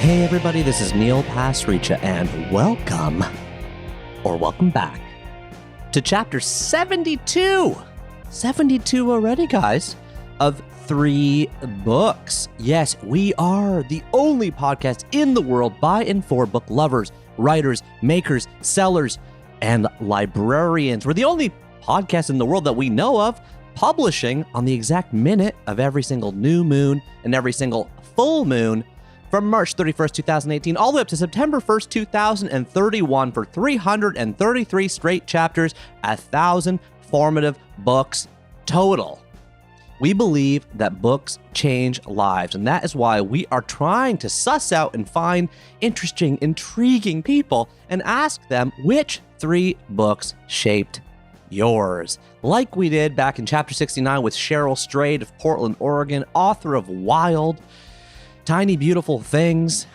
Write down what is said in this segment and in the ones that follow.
Hey everybody, this is Neil Pasricha, and welcome back to chapter 72. 72 already, guys, of 3 books. Yes, we are the only podcast in the world by and for book lovers, writers, makers, sellers, and librarians. We're the only podcast in the world that we know of publishing on the exact minute of every single new moon and every single full moon from March 31st, 2018, all the way up to September 1st, 2031 for 333 straight chapters, 1,000 formative books total. We believe that books change lives, and that is why we are trying to suss out and find interesting, intriguing people and ask them which 3 books shaped yours. Like we did back in chapter 69 with Cheryl Strayed of Portland, Oregon, author of Wild, Tiny Beautiful Things.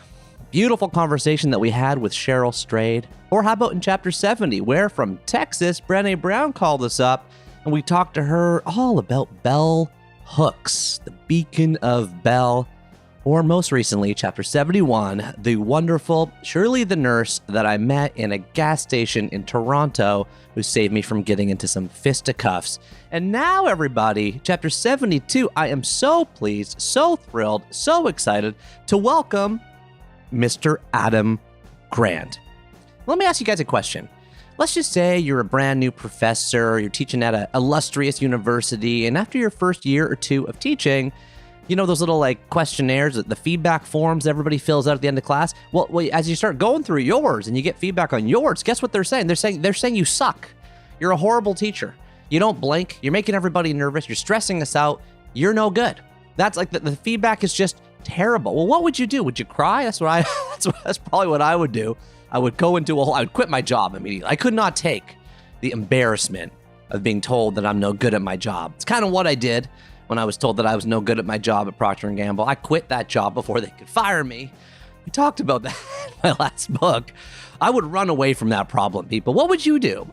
Beautiful conversation that we had with Cheryl Strayed. Or how about in chapter 70, where from Texas, Brené Brown called us up and we talked to her all about bell hooks, the beacon of Bell. Or most recently, chapter 71, the wonderful Shirley the nurse that I met in a gas station in Toronto who saved me from getting into some fisticuffs. And now, everybody, chapter 72, I am so pleased, so thrilled, so excited to welcome Mr. Adam Grant. Let me ask you guys a question. Let's just say you're a brand new professor, you're teaching at an illustrious university, and after your first year or 2 of teaching, you know those little questionnaires, the feedback forms everybody fills out at the end of class? Well, as you start going through yours and you get feedback on yours, guess what they're saying? They're saying you suck. You're a horrible teacher. You don't blink. You're making everybody nervous. You're stressing us out. You're no good. That's the feedback is just terrible. Well, what would you do? Would you cry? That's probably what I would do. I would go into I would quit my job immediately. I could not take the embarrassment of being told that I'm no good at my job. It's kind of what I did when I was told that I was no good at my job at Procter & Gamble. I quit that job before they could fire me. We talked about that in my last book. I would run away from that problem, people. What would you do?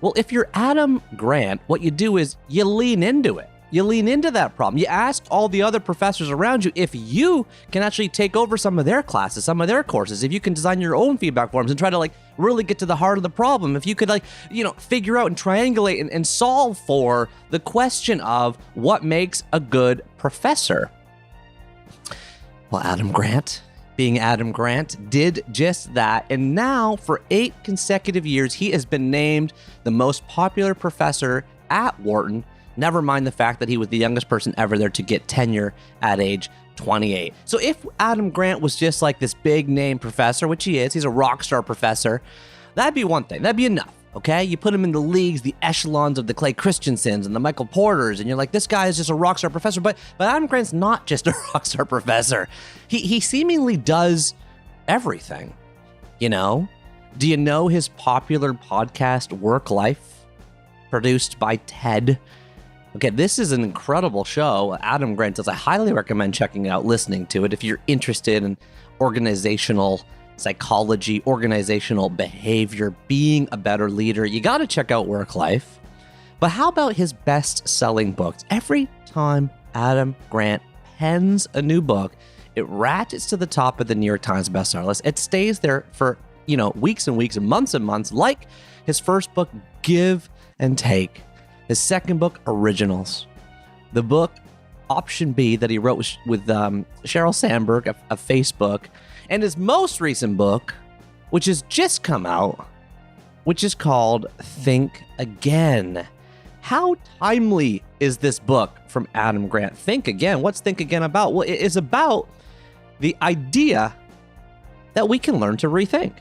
Well, if you're Adam Grant, what you do is you lean into it. You lean into that problem. You ask all the other professors around you if you can actually take over some of their classes, some of their courses, if you can design your own feedback forms and try to really get to the heart of the problem. If you could figure out and triangulate and solve for the question of what makes a good professor. Well, Adam Grant, being Adam Grant, did just that. And now for 8 consecutive years, he has been named the most popular professor at Wharton. Never mind the fact that he was the youngest person ever there to get tenure at age 28. So if Adam Grant was just like this big name professor, which he is, he's a rock star professor, that'd be one thing. That'd be enough, okay? You put him in the leagues, the echelons of the Clay Christensens and the Michael Porters, and you're like, this guy is just a rock star professor. But Adam Grant's not just a rock star professor. He seemingly does everything, you know? Do you know his popular podcast, WorkLife, produced by TED? Okay, this is an incredible show. Adam Grant does. I highly recommend checking it out, listening to it. If you're interested in organizational psychology, organizational behavior, being a better leader, you got to check out WorkLife. But how about his best-selling books? Every time Adam Grant pens a new book, it ratchets to the top of the New York Times-bestselling list. It stays there for, weeks and weeks and months, like his first book, Give and Take. His second book, Originals. The book, Option B, that he wrote with Sheryl Sandberg of Facebook. And his most recent book, which has just come out, which is called Think Again. How timely is this book from Adam Grant? Think Again. What's Think Again about? Well, it is about the idea that we can learn to rethink.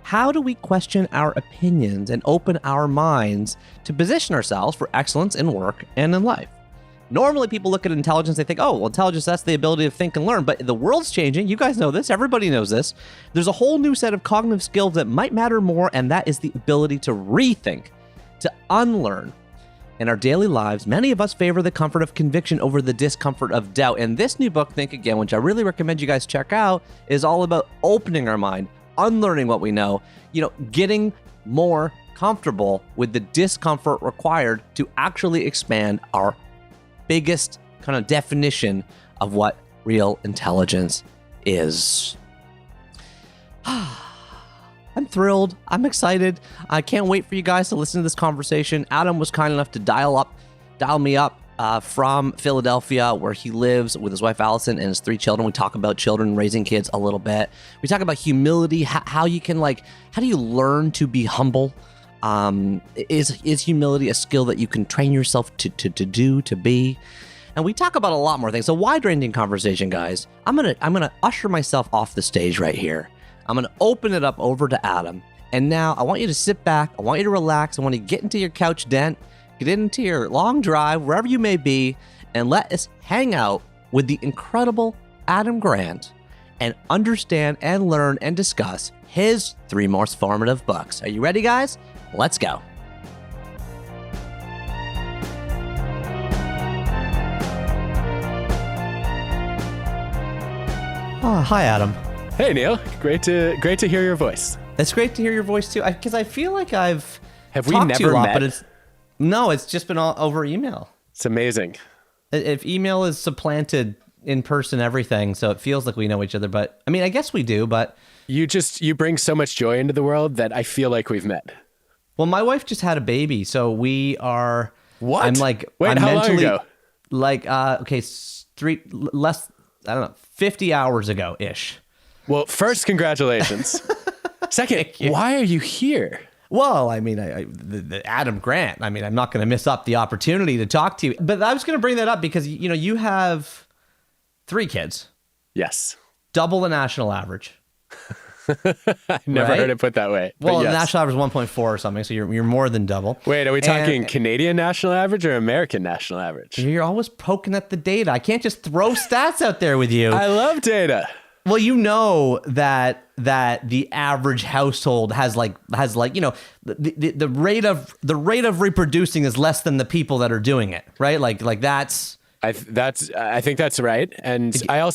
How do we question our opinions and open our minds to position ourselves for excellence in work and in life? Normally, people look at intelligence, they think, oh, well, intelligence, that's the ability to think and learn. But the world's changing. You guys know this. Everybody knows this. There's a whole new set of cognitive skills that might matter more, and that is the ability to rethink, to unlearn. In our daily lives, many of us favor the comfort of conviction over the discomfort of doubt. And this new book, Think Again, which I really recommend you guys check out, is all about opening our mind, unlearning what we know, getting more comfortable with the discomfort required to actually expand our biggest kind of definition of what real intelligence is... I'm thrilled. I'm excited. I can't wait for you guys to listen to this conversation. Adam was kind enough to dial me up from Philadelphia, where he lives with his wife Allison and his 3 children. We talk about children, raising kids a little bit. We talk about humility, how you can how do you learn to be humble? Is humility a skill that you can train yourself to be? And we talk about a lot more things. A wide-ranging conversation, guys. I'm gonna usher myself off the stage right here. I'm gonna open it up over to Adam. And now I want you to sit back. I want you to relax. I want you to get into your couch den, get into your long drive, wherever you may be, and let us hang out with the incredible Adam Grant and understand and learn and discuss his 3 most formative books. Are you ready, guys? Let's go. Oh, hi, Adam. Hey, Neil. Great to hear your voice. It's great to hear your voice too, because I feel like have we never met? But it's just been all over email. It's amazing. If email is supplanted in-person everything, so it feels like we know each other. But I mean, I guess we do. But you bring so much joy into the world that I feel like we've met. Well, my wife just had a baby, so we are. What? I'm like, wait, how mentally, long ago? Like, okay, 50 hours ago ish. Well, first, congratulations. Second, why are you here? Well, I mean, the Adam Grant. I mean, I'm not going to miss up the opportunity to talk to you. But I was going to bring that up because, you have 3 kids. Yes. Double the national average. I never heard it put that way. Well, yes. The national average is 1.4 or something, so you're more than double. Wait, are we talking Canadian national average or American national average? You're always poking at the data. I can't just throw stats out there with you. I love data. Well, you know that the average household has the rate of reproducing is less than the people that are doing it, right? Like that's. I think that's right, and I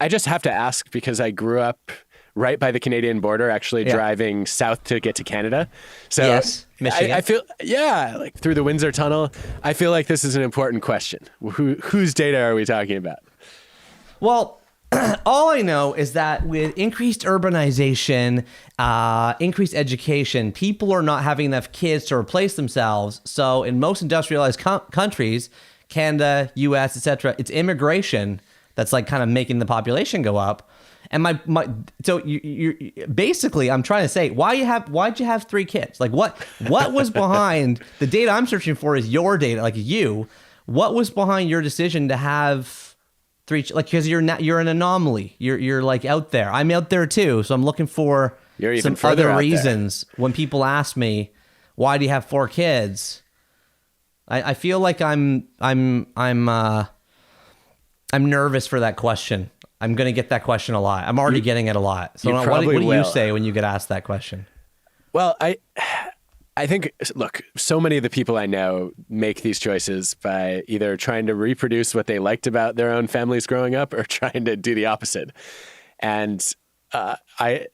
just have to ask because I grew up right by the Canadian border, actually driving south to get to Canada. So yes, Michigan. I feel like through the Windsor Tunnel. I feel like this is an important question. Whose data are we talking about? Well. All I know is that with increased urbanization, increased education, people are not having enough kids to replace themselves. So in most industrialized countries, Canada, US, etc., it's immigration that's like kind of making the population go up. And so you basically, I'm trying to say, why'd you have 3 kids? Like what was behind the data I'm searching for is your data, like you. What was behind your decision to have 3, like, because you're an anomaly. You're like out there. I'm out there too. So I'm looking for some other reasons. When people ask me, why do you have 4 kids? I feel like I'm nervous for that question. I'm going to get that question a lot. I'm already getting it a lot. So what do you say when you get asked that question? Well, I think, look, so many of the people I know make these choices by either trying to reproduce what they liked about their own families growing up or trying to do the opposite. And I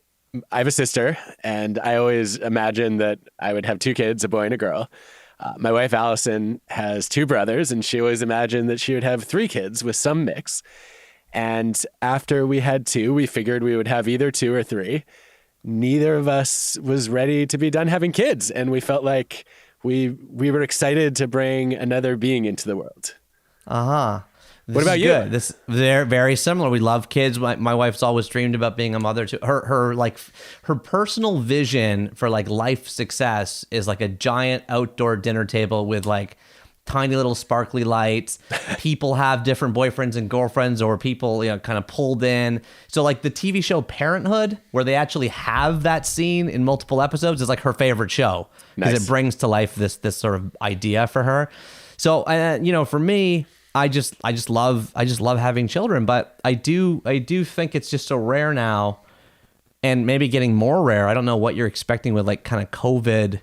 have a sister, and I always imagined that I would have 2 kids, a boy and a girl. My wife, Allison, has 2 brothers, and she always imagined that she would have 3 kids with some mix. And after we had 2, we figured we would have either 2 or 3. Neither of us was ready to be done having kids, and we felt like we were excited to bring another being into the world. Uh-huh. What about you? They're very similar. We love kids. My wife's always dreamed about being a mother too. Her personal vision for like life success is like a giant outdoor dinner table with like tiny little sparkly lights. People have different boyfriends and girlfriends, or people, kind of pulled in. So like the TV show Parenthood, where they actually have that scene in multiple episodes, is like her favorite show because it brings to life this sort of idea for her. So, for me, I just love having children, but I do think it's just so rare now, and maybe getting more rare. I don't know what you're expecting with like kind of COVID.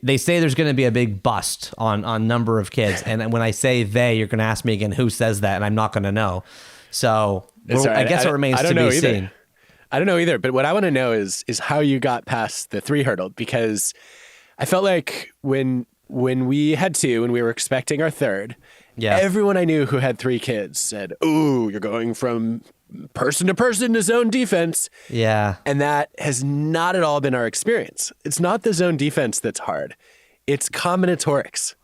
They say there's going to be a big bust on number of kids. And when I say you're going to ask me again, who says that? And I'm not going to know. So I guess it remains to be seen. I don't know either. But what I want to know is how you got past the 3 hurdle, because I felt like when we had 2 and we were expecting our 3rd, everyone I knew who had 3 kids said, "Ooh, you're going from person to person to zone defense. Yeah. And that has not at all been our experience. It's not the zone defense that's hard. It's combinatorics.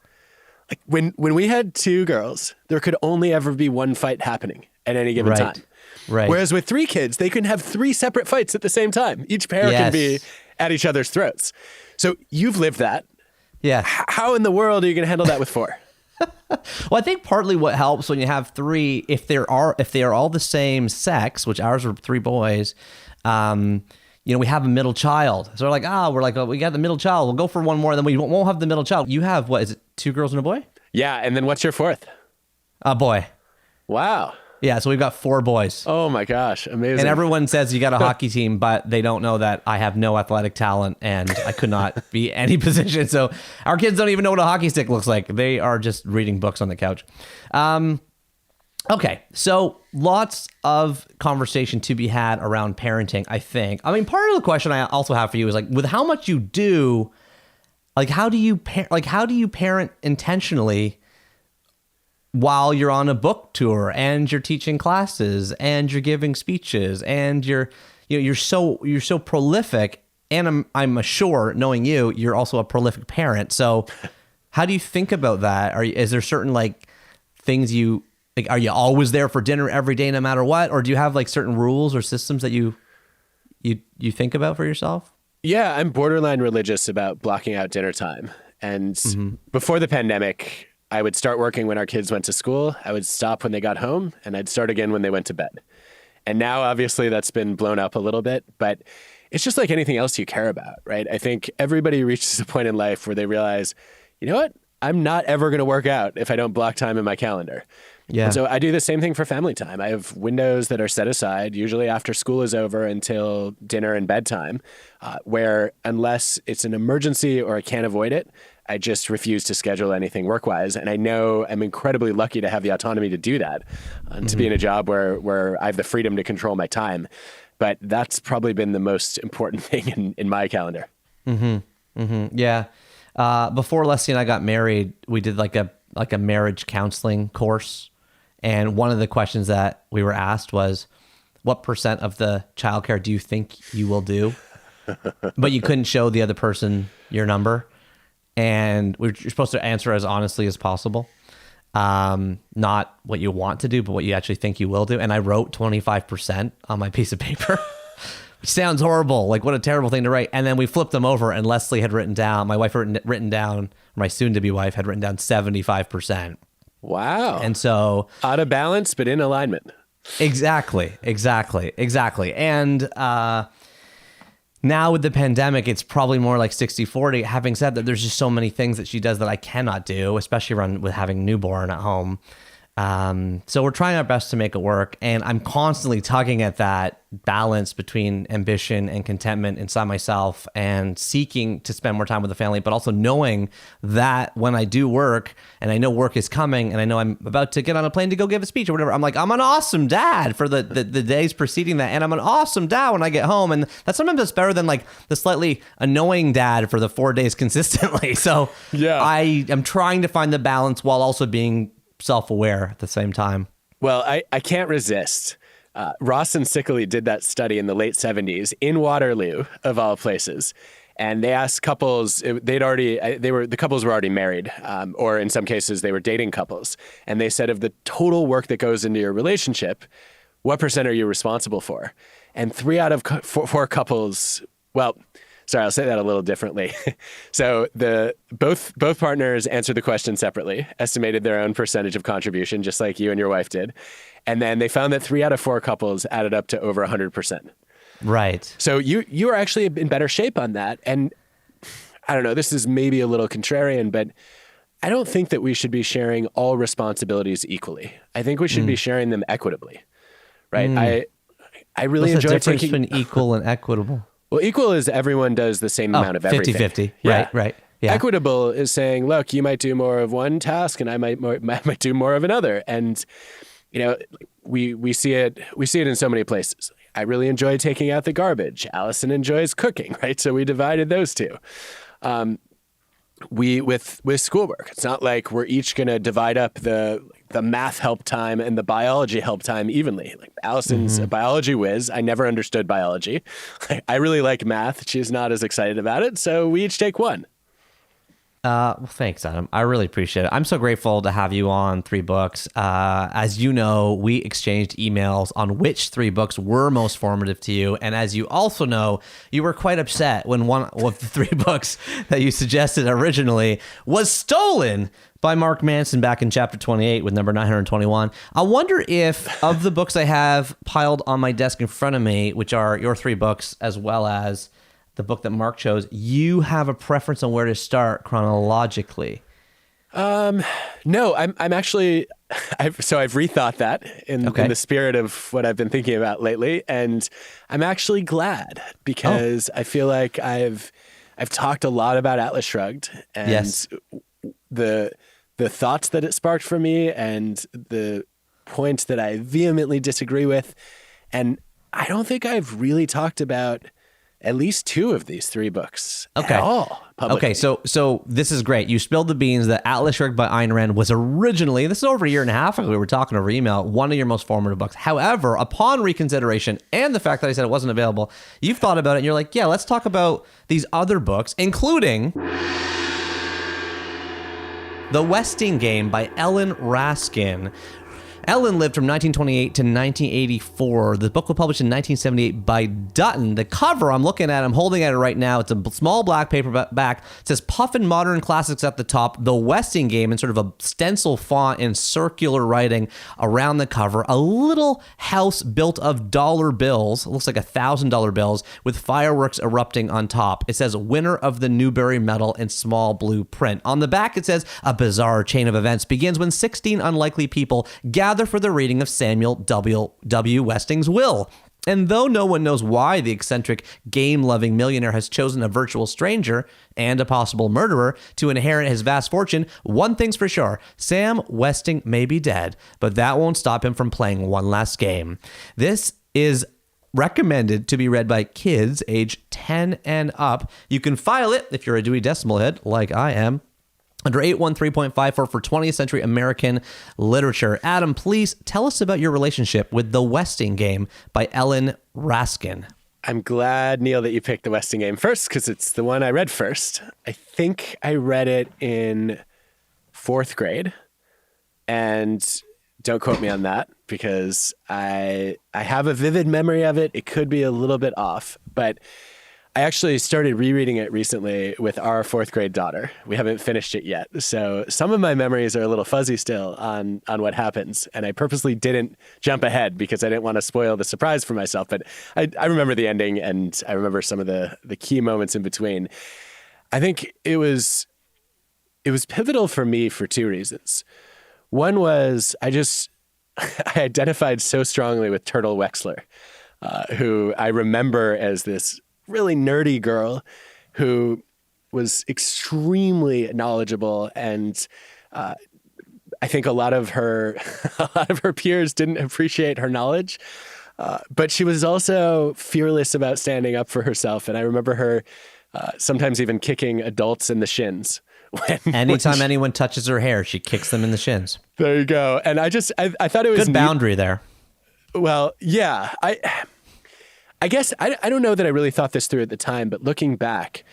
Like when we had two girls, there could only ever be one fight happening at any given time. Right. Whereas with three kids, they can have three separate fights at the same time. Each pair can be at each other's throats. So you've lived that. Yeah. How in the world are you going to handle that with four? Well, I think partly what helps when you have three, if they are all the same sex, which ours were three boys, we have a middle child. So we got the middle child. We'll go for one more, then we won't have the middle child. You have, what is it, two girls and a boy? Yeah, and then what's your fourth? A boy. Wow. Yeah, so we've got four boys. Oh my gosh, amazing. And everyone says you got a hockey team, but they don't know that I have no athletic talent and I could not be any position. So our kids don't even know what a hockey stick looks like. They are just reading books on the couch. Okay, so lots of conversation to be had around parenting, I think. I mean, part of the question I also have for you is like, with how much you do, like how do you parent intentionally while you're on a book tour and you're teaching classes and you're giving speeches and you're so prolific, and I'm sure, knowing you, you're also a prolific parent. So how do you think about that? Is there certain like things you like? Are you always there for dinner every day no matter what, or do you have like certain rules or systems that you think about for yourself? Yeah, I'm borderline religious about blocking out dinner time. And before the pandemic, I would start working when our kids went to school. I would stop when they got home, and I'd start again when they went to bed. And now, obviously, that's been blown up a little bit, but it's just like anything else you care about, right? I think everybody reaches a point in life where they realize, you know what? I'm not ever going to work out if I don't block time in my calendar. Yeah. And so I do the same thing for family time. I have windows that are set aside, usually after school is over until dinner and bedtime, where unless it's an emergency or I can't avoid it, I just refuse to schedule anything work-wise. And I know I'm incredibly lucky to have the autonomy to do that, and to be in a job where I have the freedom to control my time. But that's probably been the most important thing in my calendar. Yeah. Before Leslie and I got married, we did like a marriage counseling course. And one of the questions that we were asked was, what % of the childcare do you think you will do? But you couldn't show the other person your number. And you're supposed to answer as honestly as possible. Not what you want to do, but what you actually think you will do. And I wrote 25% on my piece of paper, which sounds horrible. Like, what a terrible thing to write. And then we flipped them over, and Leslie had written down, my wife had written down, my soon-to-be wife had written down 75%. Wow. And so... out of balance, but in alignment. Exactly. And now with the pandemic, it's probably more like 60-40. Having said that, there's just so many things that she does that I cannot do, especially around with having newborn at home. So we're trying our best to make it work. And I'm constantly tugging at that balance between ambition and contentment inside myself, and seeking to spend more time with the family, but also knowing that when I do work and I know work is coming and I know I'm about to get on a plane to go give a speech or whatever, I'm like, I'm an awesome dad for the days preceding that. And I'm an awesome dad when I get home. And that sometimes it's better than like the slightly annoying dad for the 4 days consistently. So yeah, I am trying to find the balance while also being self-aware at the same time. Well, I can't resist. Ross and Sickley did that study in the late 70s in Waterloo, of all places. And they asked couples, the couples were already married, or in some cases they were dating couples. And they said, of the total work that goes into your relationship, what % are you responsible for? And 3 out of 4 couples, well, sorry, I'll say that a little differently. So both partners answered the question separately, estimated their own percentage of contribution, just like you and your wife did. And then they found that 3 out of 4 couples added up to over 100%. Right. So you are actually in better shape on that. And I don't know, this is maybe a little contrarian, but I don't think that we should be sharing all responsibilities equally. I think we should be sharing them equitably, right? I really enjoy What's the difference between equal and equitable? Well, equal is everyone does the same amount of everything. 50-50. Yeah. Right. Yeah. Equitable is saying, look, you might do more of one task and I might do more of another. And, you know, we see it in so many places. I really enjoy taking out the garbage. Allison enjoys cooking, right? So we divided those two. with schoolwork, it's not like we're each going to divide up the math help time and the biology help time evenly. Like Allison's a biology whiz. I never understood biology. I really like math. She's not as excited about it. So we each take one. Well, thanks, Adam. I really appreciate it. I'm so grateful to have you on 3 books. As you know, we exchanged emails on which 3 books were most formative to you. And as you also know, you were quite upset when one of the 3 books that you suggested originally was stolen by Mark Manson back in chapter 28 with number 921. I wonder if of the books I have piled on my desk in front of me, which are your 3 books as well as the book that Mark chose, you have a preference on where to start chronologically? No, I'm actually, I've rethought that in the spirit of what I've been thinking about lately. And I'm actually glad because I feel like I've talked a lot about Atlas Shrugged and the thoughts that it sparked for me and the points that I vehemently disagree with. And I don't think I've really talked about at least 2 of these 3 books at all publicly. Okay, so this is great. You spilled the beans that Atlas Shrugged by Ayn Rand was originally, this is over a year and a half ago, we were talking over email, one of your most formative books. However, upon reconsideration and the fact that I said it wasn't available, you've thought about it and you're like, yeah, let's talk about these other books, including The Westing Game by Ellen Raskin. Ellen lived from 1928 to 1984. The book was published in 1978 by Dutton. The cover, I'm looking at, I'm holding at it right now. It's a small black paperback. It says Puffin Modern Classics at the top, The Westing Game, in sort of a stencil font in circular writing around the cover. A little house built of dollar bills. It looks like $1,000 bills with fireworks erupting on top. It says winner of the Newbery Medal in small blue print. On the back, it says a bizarre chain of events begins when 16 unlikely people gather for the reading of Samuel W. Westing's will. And though no one knows why the eccentric, game-loving millionaire has chosen a virtual stranger and a possible murderer to inherit his vast fortune, one thing's for sure: Sam Westing may be dead, but that won't stop him from playing one last game. This is recommended to be read by kids age 10 and up. You can file it, if you're a Dewey Decimal head like I am, under 813.54 for 20th century American literature. Adam, please tell us about your relationship with The Westing Game by Ellen Raskin. I'm glad, Neil, that you picked The Westing Game first because it's the one I read first. I think I read it in 4th grade. And don't quote me on that because I have a vivid memory of it. It could be a little bit off, but I actually started rereading it recently with our 4th grade daughter. We haven't finished it yet. So some of my memories are a little fuzzy still on what happens. And I purposely didn't jump ahead because I didn't want to spoil the surprise for myself. But I remember the ending and I remember some of the key moments in between. I think it was pivotal for me for 2 reasons. One was I identified so strongly with Turtle Wexler, who I remember as this really nerdy girl who was extremely knowledgeable, and I think a lot of her peers didn't appreciate her knowledge, but she was also fearless about standing up for herself. And I remember her sometimes even kicking adults in the shins. Anytime anyone touches her hair, she kicks them in the shins. There you go. And I thought it was good boundary there. Well, yeah, I guess I don't know that I really thought this through at the time, but looking back,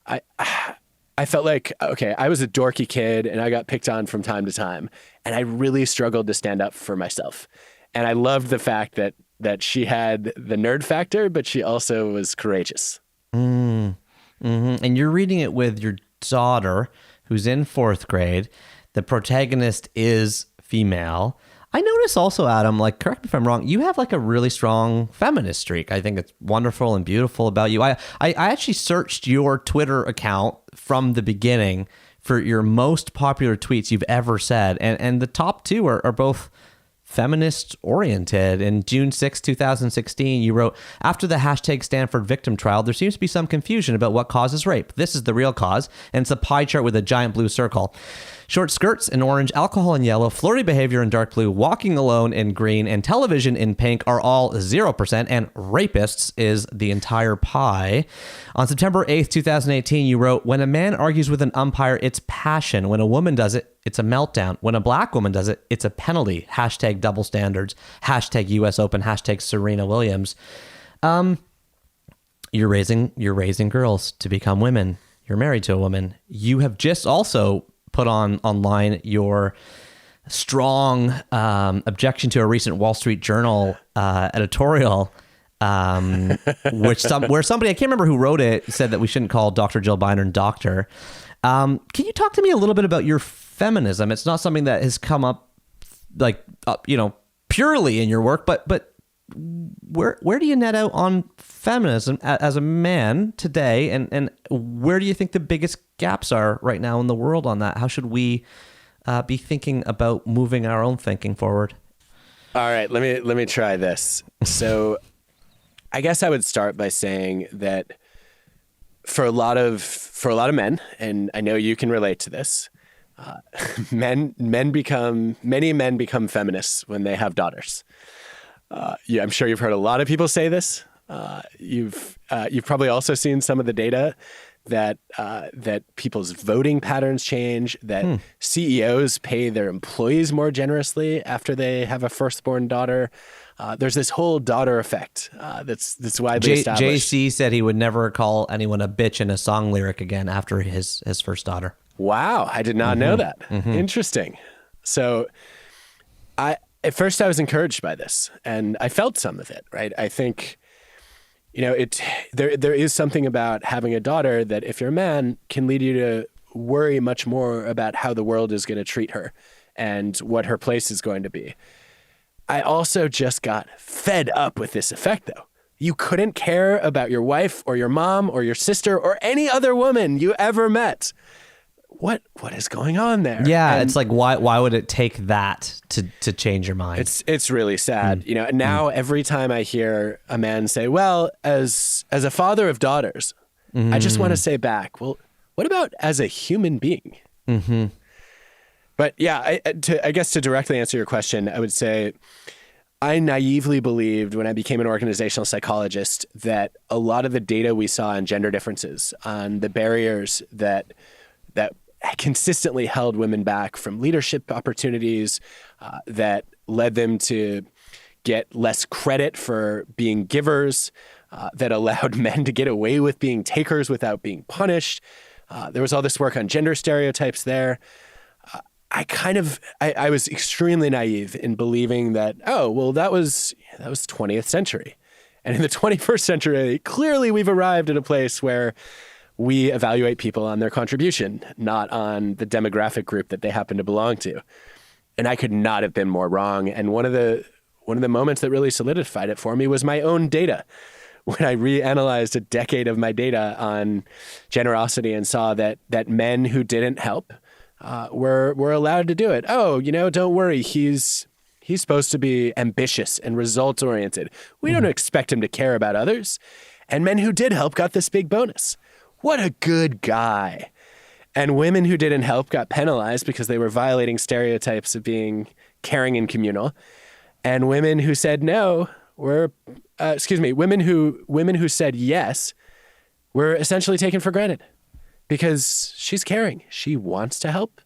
I felt like, okay, I was a dorky kid and I got picked on from time to time, and I really struggled to stand up for myself. And I loved the fact that she had the nerd factor, but she also was courageous. And you're reading it with your daughter, who's in 4th grade. The protagonist is female. I notice also, Adam, like, correct me if I'm wrong, you have like a really strong feminist streak. I think it's wonderful and beautiful about you. I actually searched your Twitter account from the beginning for your most popular tweets you've ever said. And the top 2 are both feminist oriented. In June 6, 2016, you wrote, after the hashtag Stanford victim trial, there seems to be some confusion about what causes rape. This is the real cause. And it's a pie chart with a giant blue circle. Short skirts in orange, alcohol in yellow, flirty behavior in dark blue, walking alone in green, and television in pink are all 0%, and rapists is the entire pie. On September 8th, 2018, you wrote, when a man argues with an umpire, it's passion. When a woman does it, it's a meltdown. When a black woman does it, it's a penalty. Hashtag double standards. Hashtag US Open. Hashtag Serena Williams. You're raising girls to become women. You're married to a woman. You have just also put online your strong objection to a recent Wall Street Journal editorial, where somebody, I can't remember who wrote it, said that we shouldn't call Dr. Jill Biden doctor. Can you talk to me a little bit about your feminism? It's not something that has come up purely in your work, but where do you net out on feminism as a man today, and where do you think the biggest gaps are right now in the world on that? How should we be thinking about moving our own thinking forward? All right, let me try this. So I guess I would start by saying that for a lot of men, and I know you can relate to this, many men become feminists when they have daughters. I'm sure you've heard a lot of people say this. You've probably also seen some of the data that people's voting patterns change, that CEOs pay their employees more generously after they have a firstborn daughter. There's this whole daughter effect that's widely established. JC said he would never call anyone a bitch in a song lyric again after his first daughter. Wow, I did not know that. Interesting. So at first I was encouraged by this, and I felt some of it, right? I think, there is something about having a daughter that, if you're a man, can lead you to worry much more about how the world is going to treat her and what her place is going to be. I also just got fed up with this effect, though. You couldn't care about your wife or your mom or your sister or any other woman you ever met. What is going on there? Yeah, and it's like, why would it take that to change your mind? It's really sad. Now every time I hear a man say, well, as a father of daughters, I just want to say back, well, what about as a human being? But yeah, I guess to directly answer your question, I would say I naively believed when I became an organizational psychologist that a lot of the data we saw on gender differences, on the barriers that consistently held women back from leadership opportunities, that led them to get less credit for being givers, that allowed men to get away with being takers without being punished. There was all this work on gender stereotypes there. I was extremely naive in believing that, that was 20th century. And in the 21st century, clearly we've arrived at a place where we evaluate people on their contribution, not on the demographic group that they happen to belong to. And I could not have been more wrong. And one of the moments that really solidified it for me was my own data. When I reanalyzed a decade of my data on generosity and saw that men who didn't help were allowed to do it. Don't worry, he's supposed to be ambitious and results oriented. We don't expect him to care about others. And men who did help got this big bonus. What a good guy. And women who didn't help got penalized because they were violating stereotypes of being caring and communal. And women who said no women who said yes were essentially taken for granted because she's caring. She wants to help.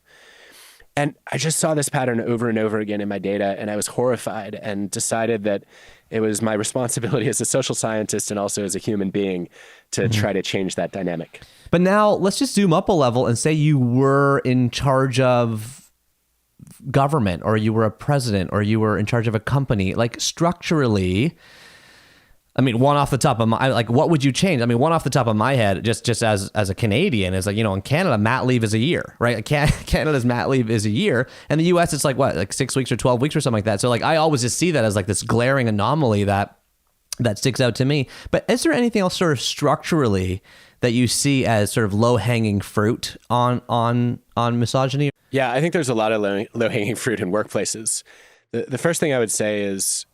And I just saw this pattern over and over again in my data, and I was horrified and decided that it was my responsibility as a social scientist and also as a human being to try to change that dynamic. But now let's just zoom up a level and say you were in charge of government, or you were a president, or you were in charge of a company. Like, structurally, one off the top of my, what would you change? One off the top of my head, just as a Canadian, is in Canada, mat leave is a year, right? Canada's mat leave is a year. And the US, it's 6 weeks or 12 weeks or something like that. So I always just see that as this glaring anomaly that sticks out to me. But is there anything else sort of structurally that you see as sort of low hanging fruit on misogyny? Yeah, I think there's a lot of low hanging fruit in workplaces. The first thing I would say is,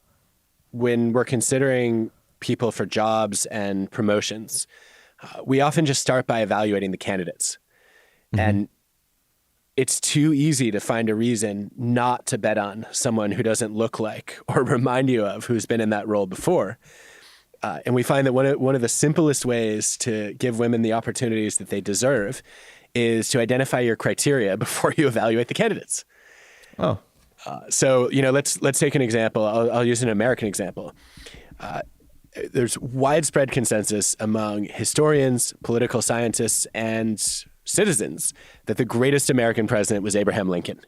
when we're considering people for jobs and promotions, we often just start by evaluating the candidates. And, it's too easy to find a reason not to bet on someone who doesn't look like or remind you of who's been in that role before. And we find that one of the simplest ways to give women the opportunities that they deserve is to identify your criteria before you evaluate the candidates. Oh. So, let's take an example. I'll use an American example. There's widespread consensus among historians, political scientists, and citizens that the greatest American president was Abraham Lincoln.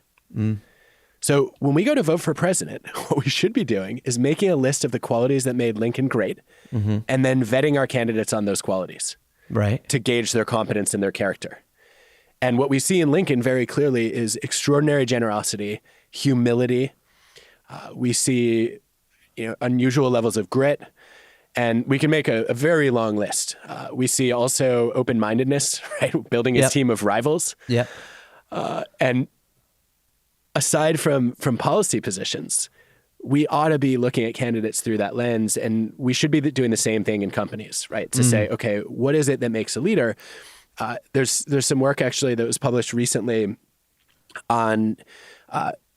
So when we go to vote for president, what we should be doing is making a list of the qualities that made Lincoln great, and then vetting our candidates on those qualities, right, to gauge their competence and their character. And what we see in Lincoln very clearly is extraordinary generosity, humility. We see, unusual levels of grit, and we can make a very long list. We see also open-mindedness, right? Building his team of rivals. Yeah. And aside from policy positions, we ought to be looking at candidates through that lens, and we should be doing the same thing in companies, right? To say, okay, what is it that makes a leader? There's some work actually that was published recently on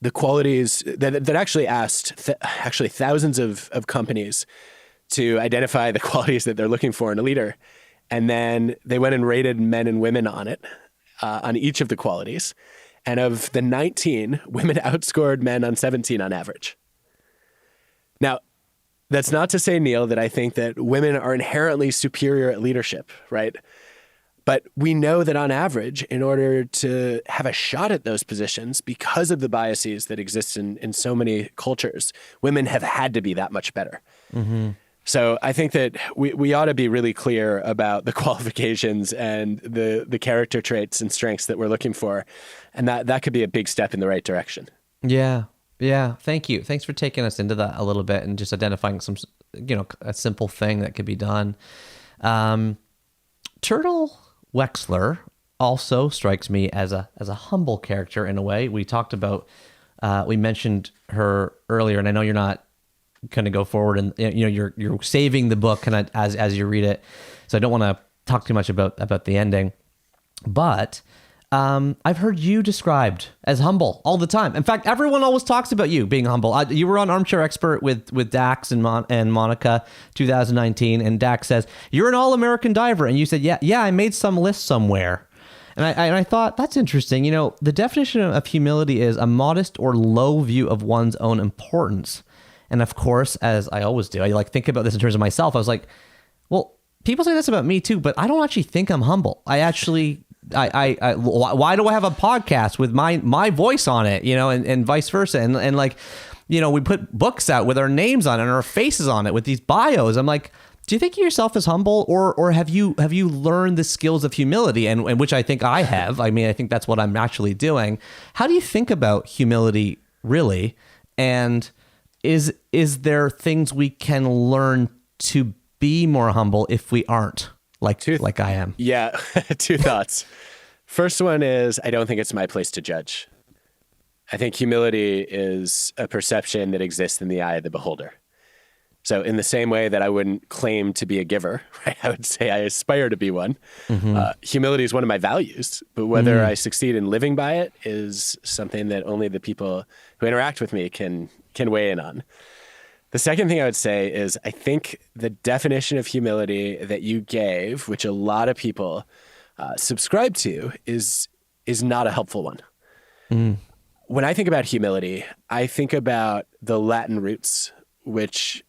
the qualities that actually asked thousands of companies to identify the qualities that they're looking for in a leader. And then they went and rated men and women on it, on each of the qualities. And of the 19, women outscored men on 17 on average. Now, that's not to say, Neil, that I think that women are inherently superior at leadership, right? But we know that on average, in order to have a shot at those positions, because of the biases that exist in so many cultures, women have had to be that much better. So I think that we ought to be really clear about the qualifications and the character traits and strengths that we're looking for. And that could be a big step in the right direction. Yeah. Yeah. Thank you. Thanks for taking us into that a little bit and just identifying some, a simple thing that could be done. Turtle Wexler also strikes me as a humble character in a way. We talked about, we mentioned her earlier, and I know you're not going to go forward, and you're saving the book kind of as you read it, so I don't want to talk too much about the ending. But I've heard you described as humble all the time. In fact, everyone always talks about you being humble. You were on Armchair Expert with Dax and Monica 2019, and Dax says you're an all-American diver, and you said yeah I made some list somewhere. And I thought, that's interesting. The definition of humility is a modest or low view of one's own importance. And of course, as I always do, I think about this in terms of myself. I was like, well, people say this about me too, but I don't actually think I'm humble. Why do I have a podcast with my voice on it, and vice versa? And we put books out with our names on it and our faces on it with these bios. I'm like, do you think of yourself as humble, or have you learned the skills of humility, and which I think I have? I mean, I think that's what I'm actually doing. How do you think about humility really? And is there things we can learn to be more humble if we aren't like I am? Yeah, two thoughts. First one is, I don't think it's my place to judge. I think humility is a perception that exists in the eye of the beholder. So in the same way that I wouldn't claim to be a giver, right? I would say I aspire to be one. Humility is one of my values, but whether I succeed in living by it is something that only the people who interact with me can weigh in on. The second thing I would say is, I think the definition of humility that you gave, which a lot of people subscribe to, is not a helpful one. When I think about humility, I think about the Latin roots, which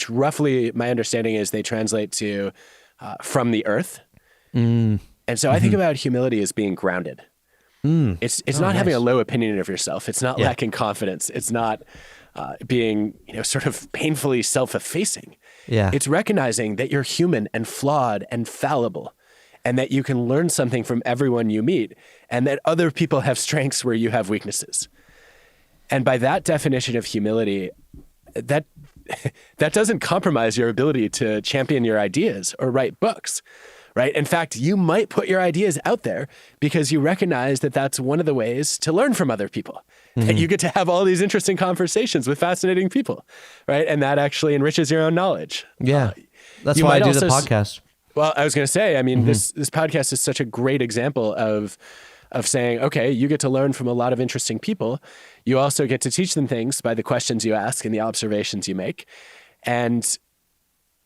roughly, my understanding is, they translate to from the earth. And so I think about humility as being grounded. It's not having a low opinion of yourself. It's not lacking confidence. It's not being, sort of painfully self-effacing. It's recognizing that you're human and flawed and fallible, and that you can learn something from everyone you meet, and that other people have strengths where you have weaknesses. And by that definition of humility, that doesn't compromise your ability to champion your ideas or write books, right? In fact, you might put your ideas out there because you recognize that that's one of the ways to learn from other people. That you get to have all these interesting conversations with fascinating people, right? And that actually enriches your own knowledge. Yeah, that's why I do the podcast. Well, I was going to say, I mean, this podcast is such a great example of of saying, okay, you get to learn from a lot of interesting people. You also get to teach them things by the questions you ask and the observations you make. And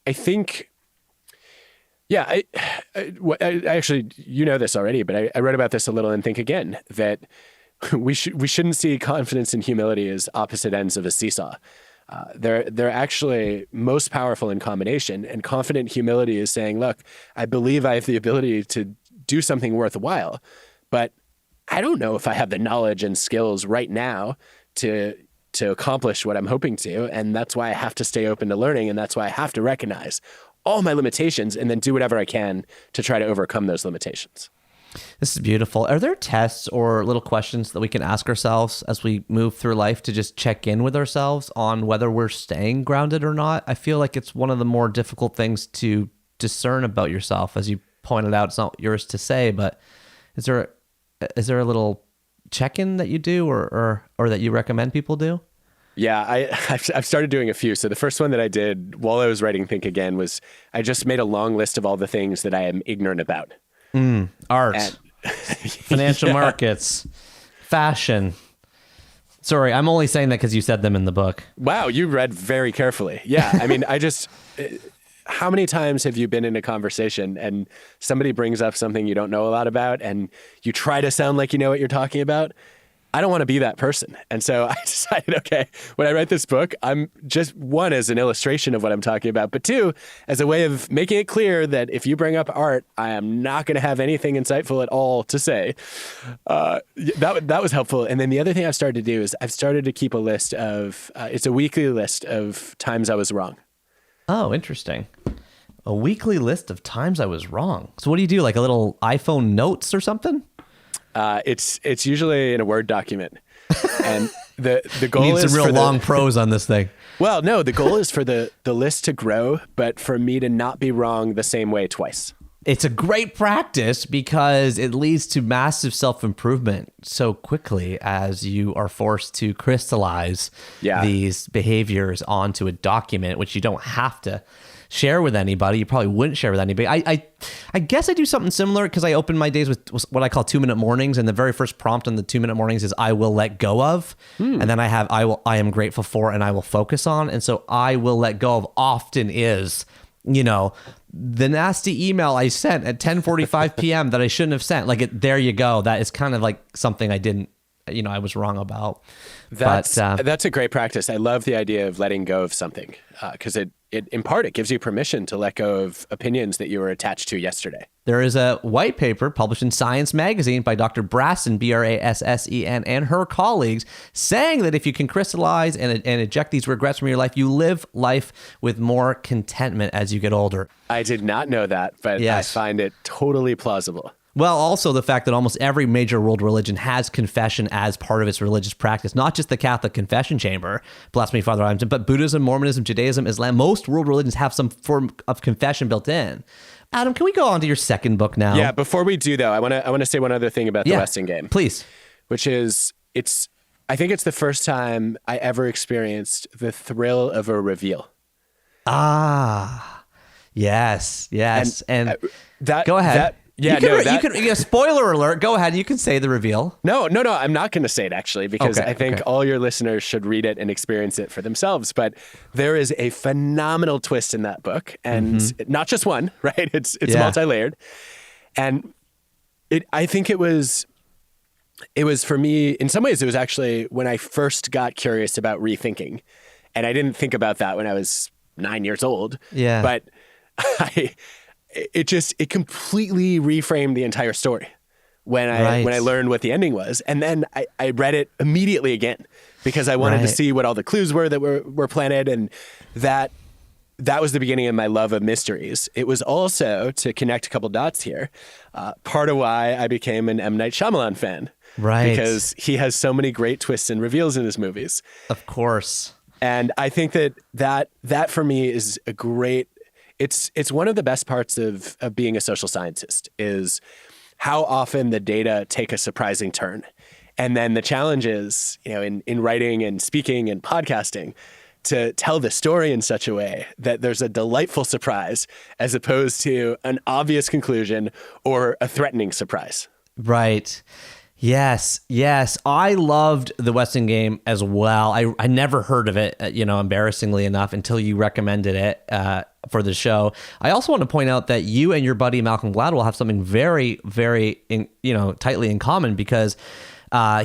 I think, yeah, I actually, you know this already, but I read about this a little in Think Again, that we shouldn't see confidence and humility as opposite ends of a seesaw. They're actually most powerful in combination. And confident humility is saying, look, I believe I have the ability to do something worthwhile, but I don't know if I have the knowledge and skills right now to accomplish what I'm hoping to. And that's why I have to stay open to learning. And that's why I have to recognize all my limitations and then do whatever I can to try to overcome those limitations. This is beautiful. Are there tests or little questions that we can ask ourselves as we move through life to just check in with ourselves on whether we're staying grounded or not? I feel like it's one of the more difficult things to discern about yourself. As you pointed out, it's not yours to say, but is there a little check-in that you do or that you recommend people do? Yeah, I've started doing a few. So the first one that I did while I was writing Think Again was I just made a long list of all the things that I am ignorant about. Art, financial markets, fashion. Sorry, I'm only saying that because you said them in the book. Wow, you read very carefully. Yeah, I mean, how many times have you been in a conversation and somebody brings up something you don't know a lot about and you try to sound like you know what you're talking about? I don't want to be that person. And so I decided, okay, when I write this book, I'm just, one, as an illustration of what I'm talking about, but two, as a way of making it clear that if you bring up art, I am not going to have anything insightful at all to say. That was helpful. And then the other thing I've started to do is I've started to keep a list of, it's a weekly list of times I was wrong. Oh, interesting. A weekly list of times I was wrong. So what do you do? Like a little iPhone notes or something? It's usually in a Word document, and the goal Need is some real long prose on this thing. Well, no, the goal is for the list to grow, but for me to not be wrong the same way twice. It's a great practice because it leads to massive self-improvement so quickly as you are forced to crystallize these behaviors onto a document, which you don't have to share with anybody. You probably wouldn't share with anybody. I guess I do something similar because I open my days with what I call 2-minute mornings, and the very first prompt on the 2-minute mornings is I will let go of, and then I have I am grateful for, and I will focus on. And so I will let go of often is, the nasty email I sent at 10:45 p.m. that I shouldn't have sent. There you go. That is kind of like something I didn't, I was wrong about. That's a great practice. I love the idea of letting go of something because it in part, it gives you permission to let go of opinions that you were attached to yesterday. There is a white paper published in Science magazine by Dr. Brassen, Brassen, and her colleagues saying that if you can crystallize and eject these regrets from your life, you live life with more contentment as you get older. I did not know that, but yes. I find it totally plausible. Well, also the fact that almost every major world religion has confession as part of its religious practice, not just the Catholic confession chamber, bless me, Father, but Buddhism, Mormonism, Judaism, Islam, most world religions have some form of confession built in. Adam, can we go on to your second book now? Yeah, before we do though, I want to say one other thing about the Weston game. Please. Which is, I think it's the first time I ever experienced the thrill of a reveal. Ah, yes. And that, go ahead. You can spoiler alert. Go ahead. You can say the reveal. No. I'm not going to say it actually, because I think all your listeners should read it and experience it for themselves. But there is a phenomenal twist in that book, and not just one, right? It's multi-layered, and I think it was for me. In some ways, it was actually when I first got curious about rethinking, and I didn't think about that when I was 9 years old. Yeah, but it completely reframed the entire story when I learned what the ending was. And then I read it immediately again because I wanted to see what all the clues were that were planted. And that was the beginning of my love of mysteries. It was also, to connect a couple dots here, part of why I became an M. Night Shyamalan fan. Right. Because he has so many great twists and reveals in his movies. Of course. And I think that for me is a great, it's one of the best parts of being a social scientist is how often the data take a surprising turn. And then the challenge is, in writing and speaking and podcasting, to tell the story in such a way that there's a delightful surprise as opposed to an obvious conclusion or a threatening surprise. Right. Yes. I loved The Weston Game as well. I never heard of it, embarrassingly enough, until you recommended it for the show. I also want to point out that you and your buddy Malcolm Gladwell have something very, very, tightly in common, because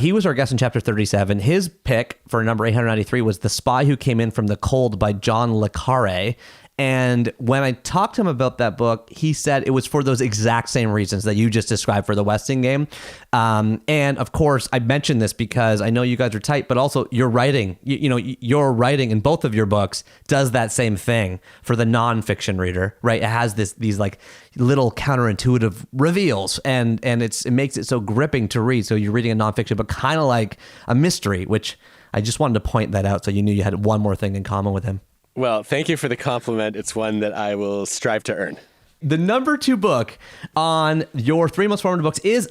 he was our guest in chapter 37. His pick for number 893 was The Spy Who Came In From the Cold by John le Carre. And when I talked to him about that book, he said it was for those exact same reasons that you just described for The Weston Game. And of course, I mentioned this because I know you guys are tight, but also your writing, your writing in both of your books does that same thing for the nonfiction reader, right? It has these like little counterintuitive reveals, and it makes it so gripping to read. So you're reading a nonfiction, but kind of like a mystery, which I just wanted to point that out so you knew you had one more thing in common with him. Well, thank you for the compliment. It's one that I will strive to earn. The number 2 book on your 3 most formative books is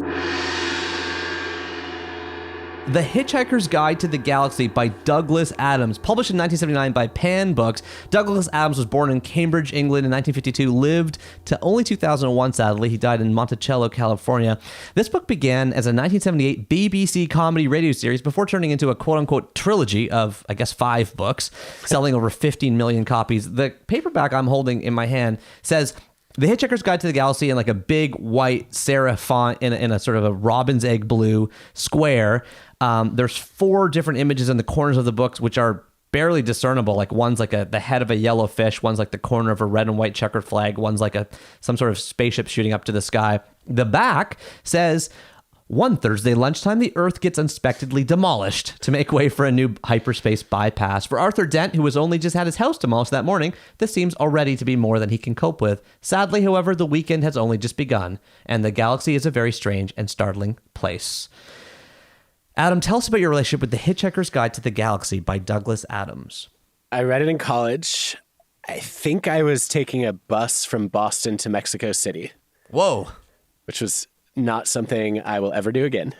The Hitchhiker's Guide to the Galaxy by Douglas Adams, published in 1979 by Pan Books. Douglas Adams was born in Cambridge, England in 1952, lived to only 2001, sadly. He died in Monticello, California. This book began as a 1978 BBC comedy radio series before turning into a quote-unquote trilogy of, 5 books, selling over 15 million copies. The paperback I'm holding in my hand says The Hitchhiker's Guide to the Galaxy in like a big white serif font in a sort of a robin's egg blue square. There's 4 different images in the corners of the books, which are barely discernible. Like one's like the head of a yellow fish, one's like the corner of a red and white checkered flag, one's like some sort of spaceship shooting up to the sky. The back says, one Thursday lunchtime, the Earth gets unexpectedly demolished to make way for a new hyperspace bypass. For Arthur Dent, who has only just had his house demolished that morning, this seems already to be more than he can cope with. Sadly, however, the weekend has only just begun, and the galaxy is a very strange and startling place. Adam, tell us about your relationship with The Hitchhiker's Guide to the Galaxy by Douglas Adams. I read it in college. I think I was taking a bus from Boston to Mexico City. Whoa. Which was not something I will ever do again.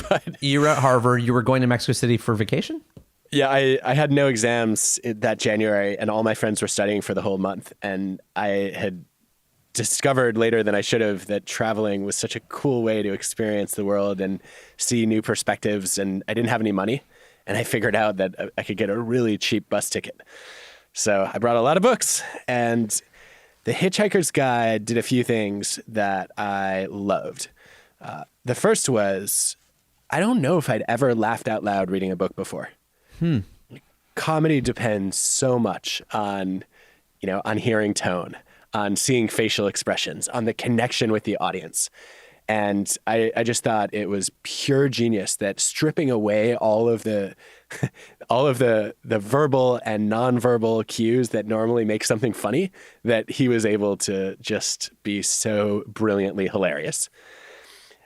But you were at Harvard. You were going to Mexico City for vacation? Yeah, I had no exams that January, and all my friends were studying for the whole month. And I had discovered later than I should have that traveling was such a cool way to experience the world and see new perspectives. And I didn't have any money, and I figured out that I could get a really cheap bus ticket. So I brought a lot of books, and The Hitchhiker's Guide did a few things that I loved. The first was, I don't know if I'd ever laughed out loud reading a book before. Comedy depends so much on hearing tone, on seeing facial expressions, on the connection with the audience. And I just thought it was pure genius that stripping away all of the verbal and nonverbal cues that normally make something funny, that he was able to just be so brilliantly hilarious.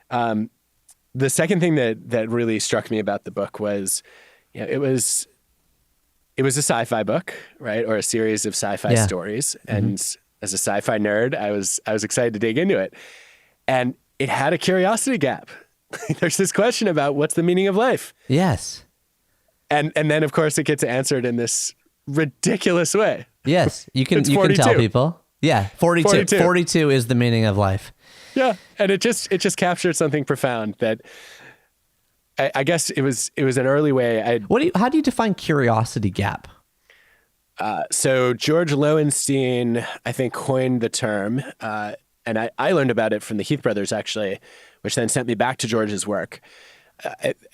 The second thing that really struck me about the book was, it was a sci-fi book, right? Or a series of sci-fi stories. Mm-hmm. And as a sci-fi nerd, I was excited to dig into it. And it had a curiosity gap. There's this question about what's the meaning of life. Yes. And then of course it gets answered in this ridiculous way. Yes, you can tell people. Yeah, 42. 42 is the meaning of life. Yeah, and it just captured something profound that I guess it was an early way. How do you define curiosity gap? So George Lowenstein, I think, coined the term, and I learned about it from the Heath brothers, actually, which then sent me back to George's work.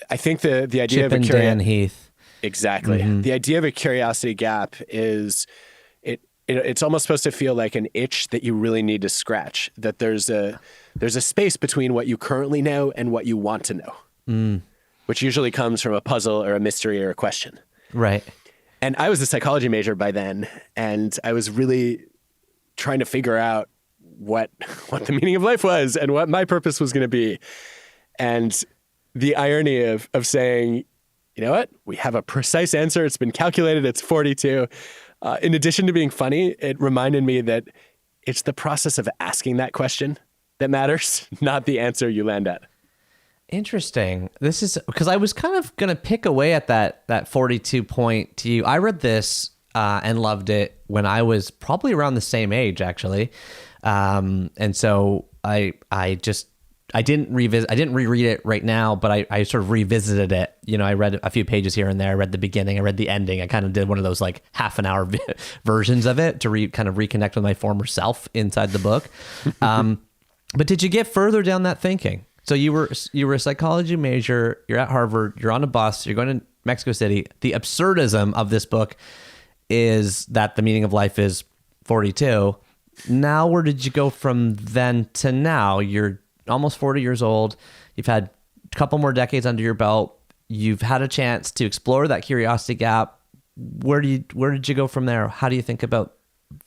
I think the idea Chip of and Dan Heath. Exactly. Mm-hmm. The idea of a curiosity gap is it's almost supposed to feel like an itch that you really need to scratch, that there's a space between what you currently know and what you want to know, which usually comes from a puzzle or a mystery or a question. Right. And I was a psychology major by then, and I was really trying to figure out what the meaning of life was and what my purpose was going to be. And the irony of saying, you know what, we have a precise answer. It's been calculated. It's 42. In addition to being funny, it reminded me that it's the process of asking that question that matters, not the answer you land at. Interesting. This is because I was kind of going to pick away at that 42 point to you. I read this and loved it when I was probably around the same age, actually. And so I just I didn't reread it right now, but I sort of revisited it. I read a few pages here and there. I read the beginning, I read the ending. I kind of did one of those like half an hour versions of it to kind of reconnect with my former self inside the book. But did you get further down that thinking? So you were a psychology major, you're at Harvard, you're on a bus, you're going to Mexico City. The absurdism of this book is that the meaning of life is 42. Now, where did you go from then to now? You're almost 40 years old. You've had a couple more decades under your belt. You've had a chance to explore that curiosity gap. Where did you go from there? How do you think about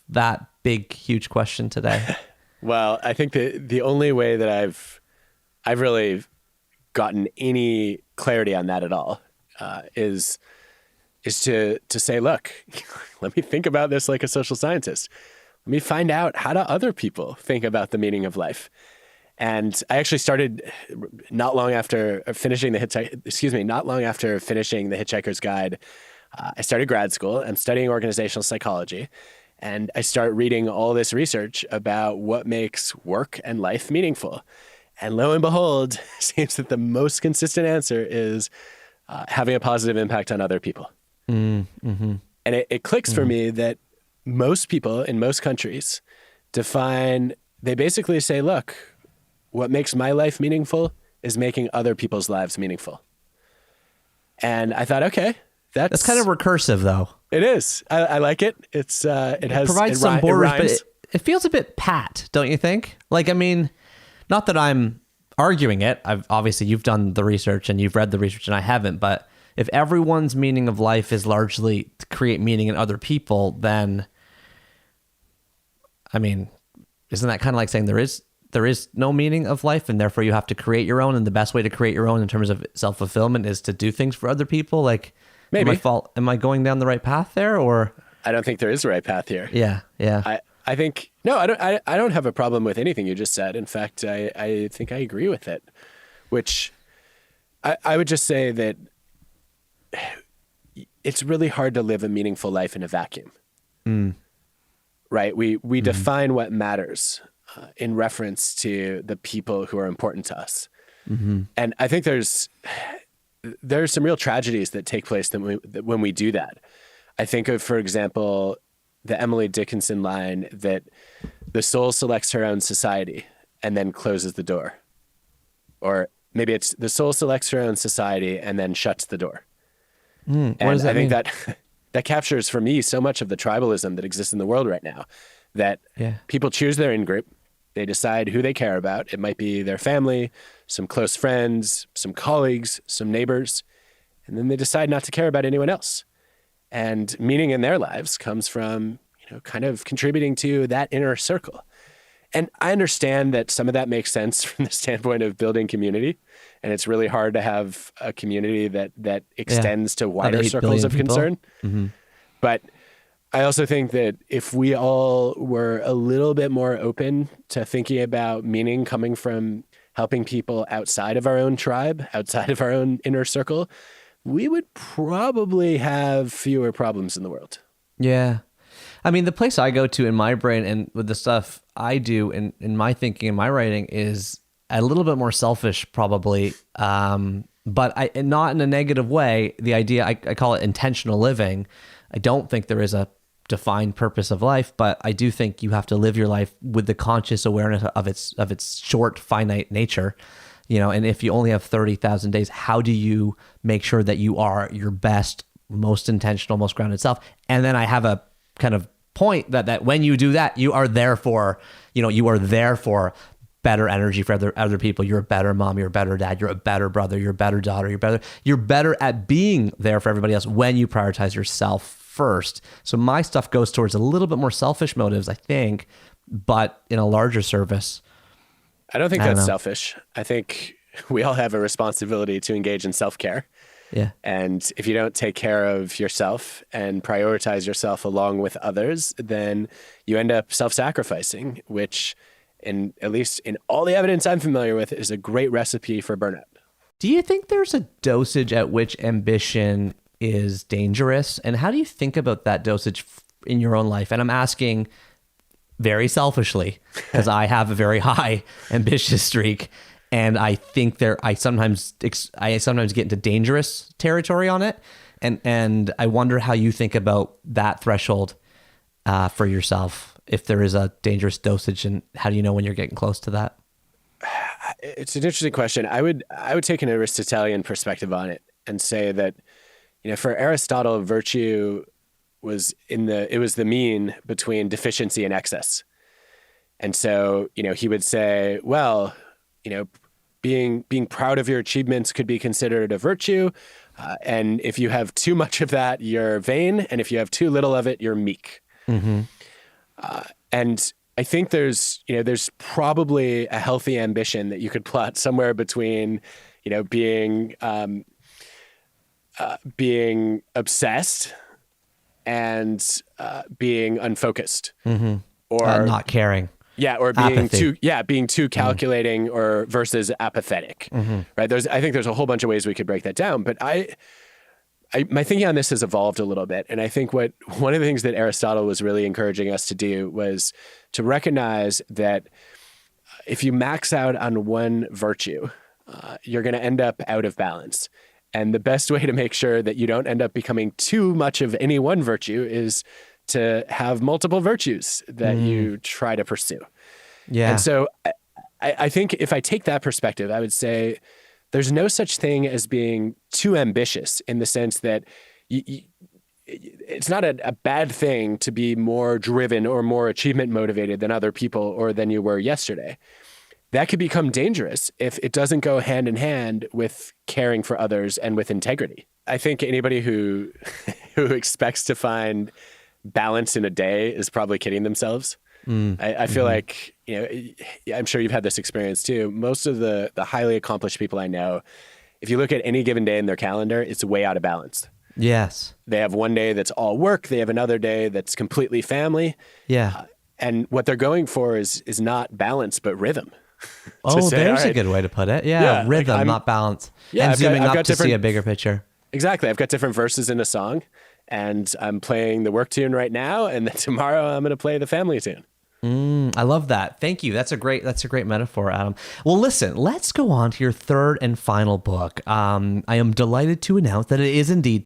that big, huge question today? Well, I think the only way that I've really gotten any clarity on that at all is to say, look, let me think about this like a social scientist. Let me find out, how do other people think about the meaning of life? And I actually started not long after finishing the Hitchhiker's Guide. I started grad school. I'm studying organizational psychology. And I start reading all this research about what makes work and life meaningful. And lo and behold, it seems that the most consistent answer is having a positive impact on other people. Mm-hmm. And it clicks for me that most people in most countries they basically say, look, what makes my life meaningful is making other people's lives meaningful. And I thought, okay, that's kind of recursive, though. It is. I like it. It provides some borders, but it feels a bit pat, don't you think? Like, I mean, not that I'm arguing it. Obviously, you've done the research and you've read the research, and I haven't. But if everyone's meaning of life is largely to create meaning in other people, then, I mean, isn't that kind of like saying there is no meaning of life, and therefore you have to create your own, and the best way to create your own in terms of self-fulfillment is to do things for other people? Like, maybe. Am I going down the right path there, or? I don't think there is a right path here. Yeah. I think, no, I don't have a problem with anything you just said. In fact, I think I agree with it, which I would just say that it's really hard to live a meaningful life in a vacuum. Right? We define what matters in reference to the people who are important to us. Mm-hmm. And I think there's some real tragedies that take place when we do that. I think of, for example, the Emily Dickinson line that the soul selects her own society and then closes the door. Or maybe it's the soul selects her own society and then shuts the door. What does that mean? I think that captures for me so much of the tribalism that exists in the world right now, that people choose their in-group. They decide who they care about. It might be their family, some close friends, some colleagues, some neighbors, and then they decide not to care about anyone else. And meaning in their lives comes from, kind of contributing to that inner circle. And I understand that some of that makes sense from the standpoint of building community. And it's really hard to have a community that extends to wider circles of concern. Mm-hmm. But I also think that if we all were a little bit more open to thinking about meaning coming from helping people outside of our own tribe, outside of our own inner circle, we would probably have fewer problems in the world. Yeah. I mean, the place I go to in my brain and with the stuff I do in my thinking and my writing is a little bit more selfish, probably, but not in a negative way. The idea, I call it intentional living. I don't think there is a defined purpose of life, but I do think you have to live your life with the conscious awareness of its short, finite nature. And if you only have 30,000 days, how do you make sure that you are your best, most intentional, most grounded self? And then I have a kind of point that when you do that, you are there for better energy for other people. You're a better mom, you're a better dad, you're a better brother, you're a better daughter, you're better at being there for everybody else when you prioritize yourself first. So my stuff goes towards a little bit more selfish motives, I think, but in a larger service. I don't think that's selfish. I think we all have a responsibility to engage in self-care. Yeah. And if you don't take care of yourself and prioritize yourself along with others, then you end up self-sacrificing, which, at least in all the evidence I'm familiar with, is a great recipe for burnout. Do you think there's a dosage at which ambition is dangerous? And how do you think about that dosage in your own life? And I'm asking very selfishly, because I have a very high ambitious streak. And I think I sometimes get into dangerous territory on it. And I wonder how you think about that threshold for yourself, if there is a dangerous dosage, and how do you know when you're getting close to that? It's an interesting question. I would take an Aristotelian perspective on it and say that, for Aristotle, virtue was the mean between deficiency and excess. And so, he would say, well, being proud of your achievements could be considered a virtue. And if you have too much of that, you're vain. And if you have too little of it, you're meek. Mm-hmm. And I think there's probably a healthy ambition that you could plot somewhere between, being obsessed and being unfocused, Mm-hmm. or not caring. Yeah, or being too calculating, Mm-hmm. or versus apathetic. Mm-hmm. Right? I think there's a whole bunch of ways we could break that down. But my thinking on this has evolved a little bit, and I think one of the things that Aristotle was really encouraging us to do was to recognize that if you max out on one virtue, you're going to end up out of balance. And the best way to make sure that you don't end up becoming too much of any one virtue is to have multiple virtues that you try to pursue. Yeah. And so I think if I take that perspective, I would say there's no such thing as being too ambitious, in the sense that it's not a bad thing to be more driven or more achievement motivated than other people or than you were yesterday. That could become dangerous if it doesn't go hand in hand with caring for others and with integrity. I think anybody who expects to find balance in a day is probably kidding themselves. I feel like, I'm sure you've had this experience too. Most of the highly accomplished people I know, if you look at any given day in their calendar, it's way out of balance. Yes. They have one day that's all work. They have another day that's completely family. Yeah. And what they're going for is not balance, but rhythm. There's a good way to put it. Yeah, rhythm, not balance. Yeah, and zooming up to see a bigger picture. Exactly. I've got different verses in a song, and I'm playing the work tune right now, and then tomorrow I'm going to play the family tune. I love that. Thank you. That's a great metaphor, Adam. Well, listen, let's go on to your third and final book. I am delighted to announce that it is indeed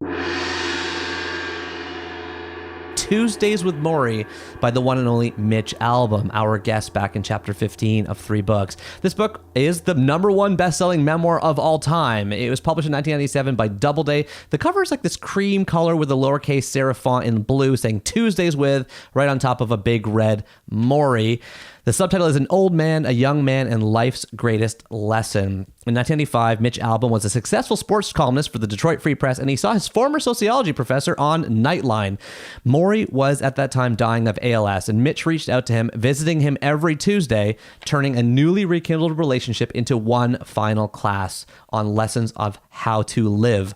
Tuesdays with Maury by the one and only Mitch Albom, our guest back in chapter 15 of 3 books. This book is the #1 best-selling memoir of all time. It was published in 1997 by Doubleday. The cover is like this cream color with a lowercase serif font in blue saying Tuesdays with right on top of a big red Maury. The subtitle is An Old Man, a Young Man, and Life's Greatest Lesson. In 1995, Mitch Albom was a successful sports columnist for the Detroit Free Press, and he saw his former sociology professor on Nightline. Maury was at that time dying of ALS, and Mitch reached out to him, visiting him every Tuesday, turning a newly rekindled relationship into one final class on lessons of how to live.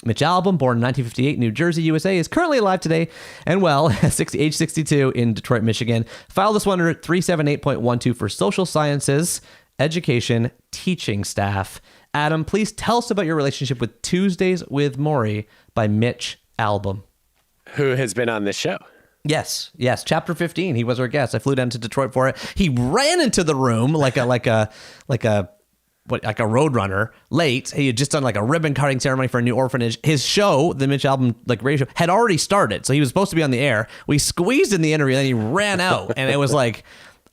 Mitch Albom, born in 1958 in New Jersey, USA, is currently alive today and well, age 62 in Detroit, Michigan. File this one under 378.12 for social sciences, education, teaching staff. Adam, please tell us about your relationship with Tuesdays with Maury by Mitch Albom. Who has been on this show? Yes. Chapter 15. He was our guest. I flew down to Detroit for it. He ran into the room like a road runner late. He had just done like a ribbon cutting ceremony for a new orphanage. His show, the Mitch Albom radio show, had already started. So he was supposed to be on the air. We squeezed in the interview and then he ran out. And it was like,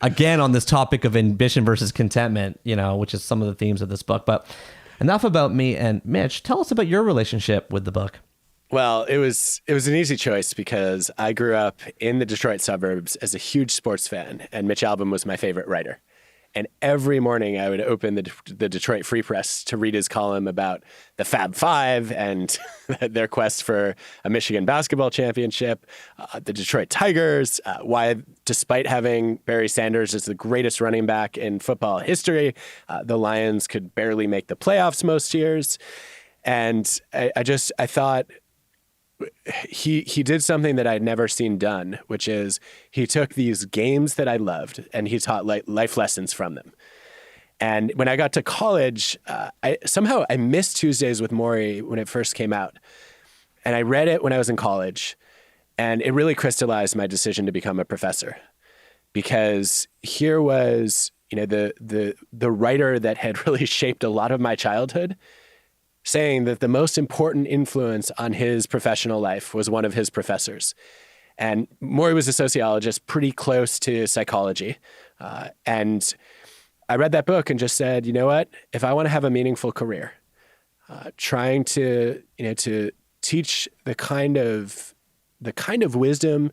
again, on this topic of ambition versus contentment, which is some of the themes of this book. But enough about me and Mitch. Tell us about your relationship with the book. Well, it was an easy choice because I grew up in the Detroit suburbs as a huge sports fan, and Mitch Albom was my favorite writer. And every morning I would open the Detroit Free Press to read his column about the Fab Five and their quest for a Michigan basketball championship, the Detroit Tigers, why, despite having Barry Sanders as the greatest running back in football history, the Lions could barely make the playoffs most years. And I thought he did something that I'd never seen done, which is he took these games that I loved and he taught life lessons from them. And when I got to college, I missed Tuesdays with Maury when it first came out. And I read it when I was in college, and it really crystallized my decision to become a professor, because here was the writer that had really shaped a lot of my childhood, saying that the most important influence on his professional life was one of his professors. And Morrie was a sociologist pretty close to psychology. And I read that book and just said, you know what? If I want to have a meaningful career, trying to teach the kind of wisdom,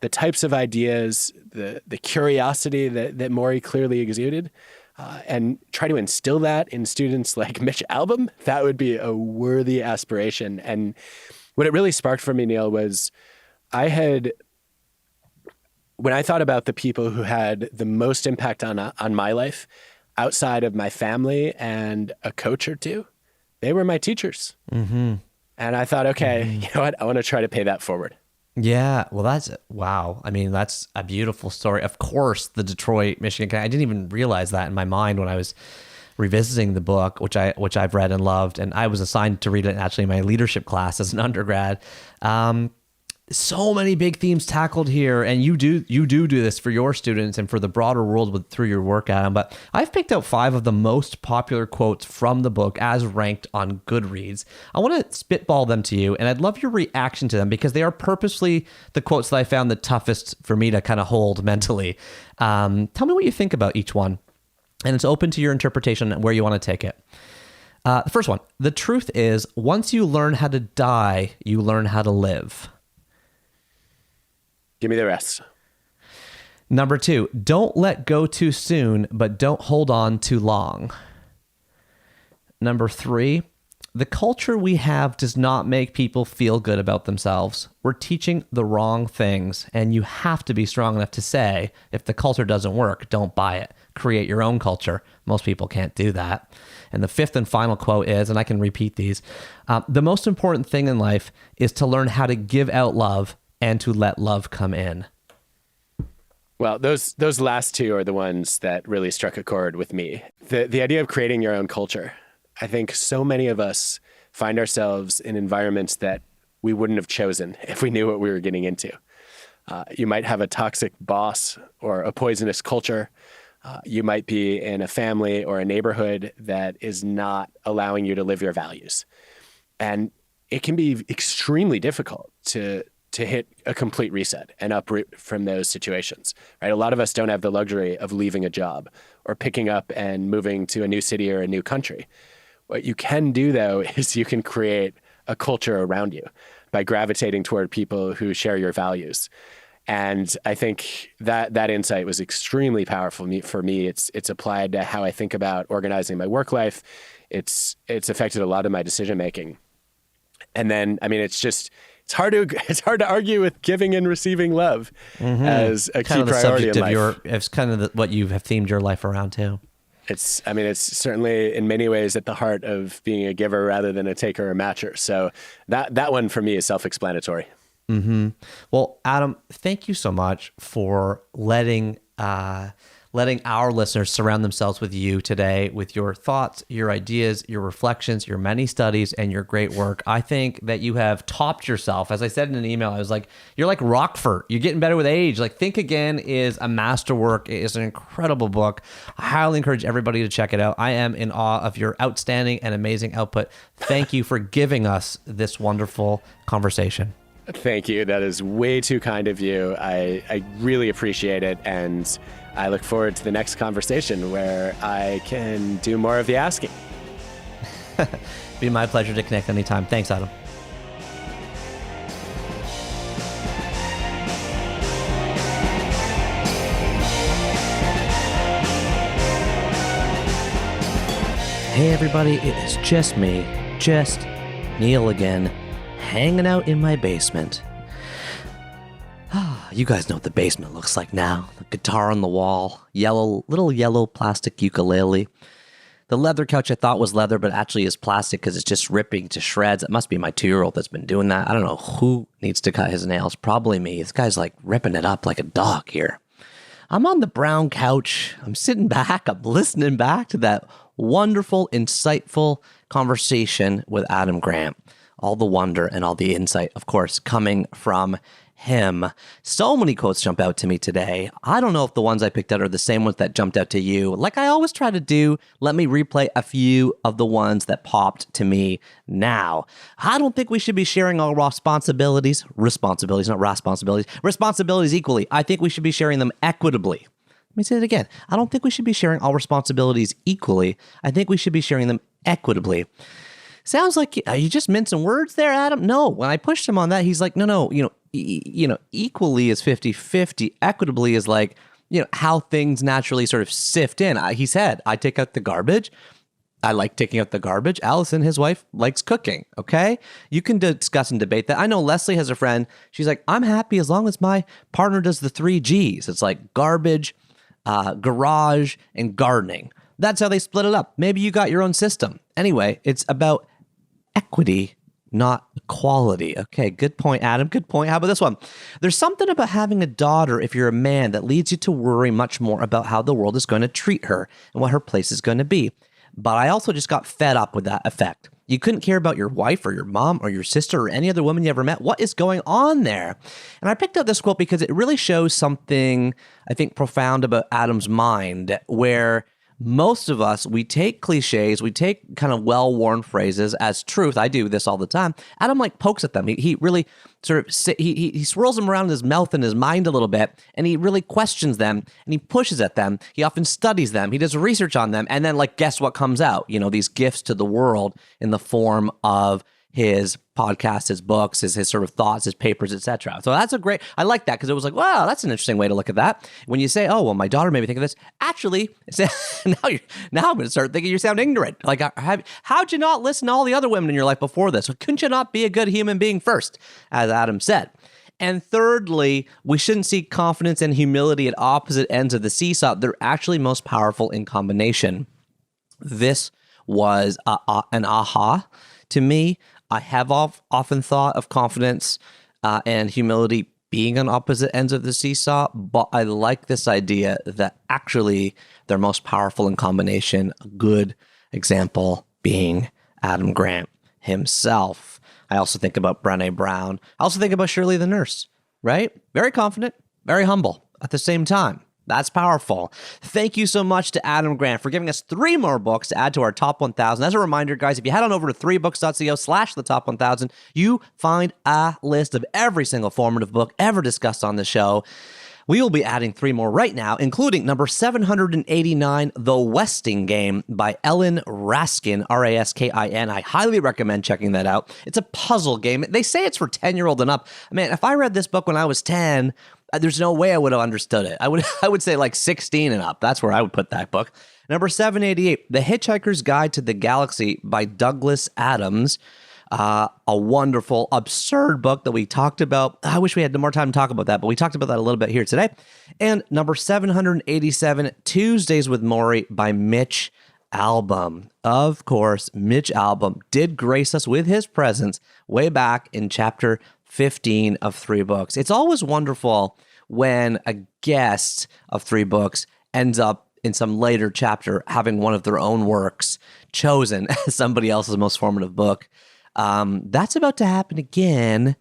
the types of ideas, the curiosity that Morrie clearly exuded, and try to instill that in students like Mitch Albom, that would be a worthy aspiration. And what it really sparked for me, Neil, was when I thought about the people who had the most impact on my life outside of my family and a coach or two, they were my teachers. Mm-hmm. And I thought, okay, you know what? I want to try to pay that forward. Yeah, well, wow. I mean, that's a beautiful story. Of course, the Detroit, Michigan. I didn't even realize that in my mind when I was revisiting the book, which I've read and loved, and I was assigned to read it actually in my leadership class as an undergrad. So many big themes tackled here, and you do this for your students and for the broader world through your work, Adam. But I've picked out 5 of the most popular quotes from the book as ranked on Goodreads. I want to spitball them to you, and I'd love your reaction to them because they are purposely the quotes that I found the toughest for me to kind of hold mentally. Tell me what you think about each one, and it's open to your interpretation and where you want to take it. The first one: the truth is, once you learn how to die, you learn how to live. Give me the rest. Number 2, don't let go too soon, but don't hold on too long. Number 3, the culture we have does not make people feel good about themselves. We're teaching the wrong things, and you have to be strong enough to say, if the culture doesn't work, don't buy it. Create your own culture. Most people can't do that. And the 5th and final quote is, and I can repeat these, the most important thing in life is to learn how to give out love and to let love come in. Well, those last 2 are the ones that really struck a chord with me. The idea of creating your own culture. I think so many of us find ourselves in environments that we wouldn't have chosen if we knew what we were getting into. You might have a toxic boss or a poisonous culture. You might be in a family or a neighborhood that is not allowing you to live your values. And it can be extremely difficult to hit a complete reset and uproot from those situations, right? A lot of us don't have the luxury of leaving a job or picking up and moving to a new city or a new country. What you can do, though, is you can create a culture around you by gravitating toward people who share your values. And I think that insight was extremely powerful for me. It's applied to how I think about organizing my work life. It's affected a lot of my decision making. And then, I mean, it's hard to argue with giving and receiving love as a key priority in life. It's kind of what you have themed your life around too. It's certainly in many ways at the heart of being a giver rather than a taker or matcher. So that one for me is self-explanatory. Mm-hmm. Well, Adam, thank you so much for letting our listeners surround themselves with you today, with your thoughts, your ideas, your reflections, your many studies, and your great work. I think that you have topped yourself. As I said in an email, I was like, you're like Rockford. You're getting better with age. Like Think Again is a masterwork. It is an incredible book. I highly encourage everybody to check it out. I am in awe of your outstanding and amazing output. Thank you for giving us this wonderful conversation. Thank you. That is way too kind of you. I really appreciate it. And I look forward to the next conversation where I can do more of the asking. Be my pleasure to connect anytime. Thanks, Adam. Hey, everybody. It is just me, Neil again, hanging out in my basement. You guys know what the basement looks like now. The guitar on the wall, little yellow plastic ukulele. The leather couch I thought was leather, but actually is plastic because it's just ripping to shreds. It must be my 2-year-old that's been doing that. I don't know who needs to cut his nails. Probably me. This guy's like ripping it up like a dog here. I'm on the brown couch. I'm sitting back. I'm listening back to that wonderful, insightful conversation with Adam Grant. All the wonder and all the insight, of course, coming from him. So many quotes jump out to me today. I don't know if the ones I picked out are the same ones that jumped out to you. Like I always try to do, let me replay a few of the ones that popped to me now. I don't think we should be sharing all responsibilities equally. I think we should be sharing them equitably. Let me say it again. I don't think we should be sharing all responsibilities equally. I think we should be sharing them equitably. Sounds like you just mincing words there, Adam. No, when I pushed him on that, he's like, no, equally is 50-50. Equitably is like, how things naturally sort of sift in. He said, I take out the garbage. I like taking out the garbage. Allison, his wife, likes cooking, okay? You can discuss and debate that. I know Leslie has a friend. She's like, I'm happy as long as my partner does the 3 Gs. It's like garbage, garage, and gardening. That's how they split it up. Maybe you got your own system. Anyway, it's about equity, not equality. Okay, good point, Adam. Good point. How about this one? There's something about having a daughter, if you're a man, that leads you to worry much more about how the world is going to treat her and what her place is going to be. But I also just got fed up with that effect. You couldn't care about your wife or your mom or your sister or any other woman you ever met. What is going on there? And I picked out this quote because it really shows something, I think, profound about Adam's mind, where most of us, we take cliches, we take kind of well-worn phrases as truth. I do this all the time. Adam pokes at them. He really sort of, he swirls them around in his mouth and his mind a little bit, and he really questions them, and he pushes at them. He often studies them. He does research on them, and then guess what comes out? These gifts to the world in the form of his podcast, his books, his sort of thoughts, his papers, etc. So that's I like that because it was like, wow, that's an interesting way to look at that. When you say, oh, well, my daughter made me think of this. Actually, now I'm going to start thinking you sound ignorant. Like, how'd you not listen to all the other women in your life before this? Couldn't you not be a good human being first, as Adam said? And thirdly, we shouldn't see confidence and humility at opposite ends of the seesaw. They're actually most powerful in combination. This was an aha to me. I have often thought of confidence and humility being on opposite ends of the seesaw, but I like this idea that actually they're most powerful in combination. A good example being Adam Grant himself. I also think about Brené Brown. I also think about Shirley the nurse, right? Very confident, very humble at the same time. That's powerful. Thank you so much to Adam Grant for giving us 3 more books to add to our top 1,000. As a reminder, guys, if you head on over to 3books.co/the top 1,000, you find a list of every single formative book ever discussed on the show. We will be adding 3 more right now, including number 789, The Westing Game by Ellen Raskin, Raskin. I highly recommend checking that out. It's a puzzle game. They say it's for 10-year-old and up. Man, if I read this book when I was 10, there's no way I would have understood it. I would say 16 and up. That's where I would put that book. Number 788, The Hitchhiker's Guide to the Galaxy by Douglas Adams. A wonderful, absurd book that we talked about. I wish we had more time to talk about that, but we talked about that a little bit here today. And number 787, Tuesdays with Maury by Mitch Albom. Of course, Mitch Albom did grace us with his presence way back in chapter 15 of 3 books. It's always wonderful when a guest of 3 books ends up in some later chapter having one of their own works chosen as somebody else's most formative book. That's about to happen again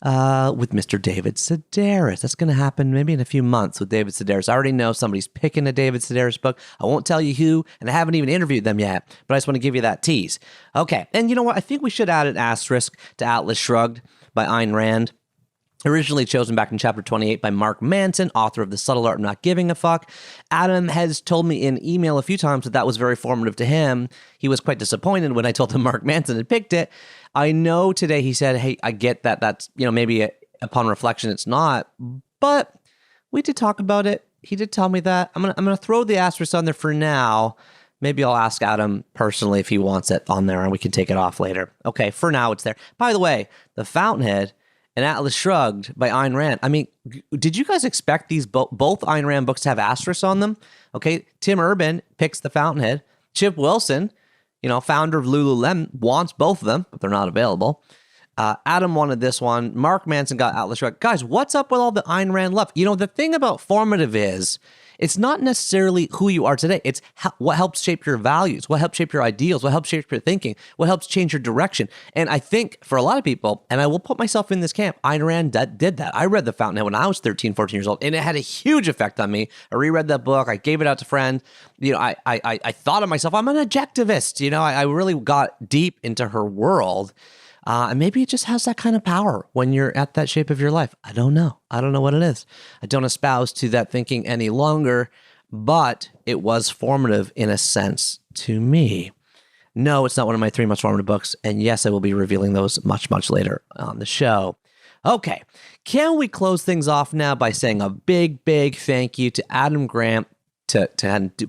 with Mr. David Sedaris. That's going to happen maybe in a few months with David Sedaris. I already know somebody's picking a David Sedaris book. I won't tell you who, and I haven't even interviewed them yet, but I just want to give you that tease. Okay, and you know what? I think we should add an asterisk to Atlas Shrugged by Ayn Rand. Originally chosen back in chapter 28 by Mark Manson, author of The Subtle Art of Not Giving a Fuck. Adam has told me in email a few times that was very formative to him. He was quite disappointed when I told him Mark Manson had picked it. I know today he said, hey, I get that that's, maybe upon reflection it's not, but we did talk about it. He did tell me that. I'm gonna throw the asterisk on there for now. Maybe I'll ask Adam personally if he wants it on there and we can take it off later. Okay, for now it's there. By the way, The Fountainhead and Atlas Shrugged by Ayn Rand. I mean, did you guys expect these both Ayn Rand books to have asterisks on them? Okay, Tim Urban picks The Fountainhead. Chip Wilson, founder of Lululemon, wants both of them, but they're not available. Adam wanted this one. Mark Manson got Atlas Shrugged. Guys, what's up with all the Ayn Rand love? You know, the thing about formative is it's not necessarily who you are today. It's what helps shape your values, what helps shape your ideals, what helps shape your thinking, what helps change your direction. And I think for a lot of people, and I will put myself in this camp, Ayn Rand did that. I read The Fountainhead when I was 13, 14 years old, and it had a huge effect on me. I reread that book. I gave it out to friends. You know, I thought of myself, I'm an objectivist. You know, I really got deep into her world. And maybe it just has that kind of power when you're at that shape of your life. I don't know. I don't know what it is. I don't espouse to that thinking any longer, but it was formative in a sense to me. No, it's not one of my 3 most formative books. And yes, I will be revealing those much, much later on the show. Okay. Can we close things off now by saying a big, big thank you to Adam Grant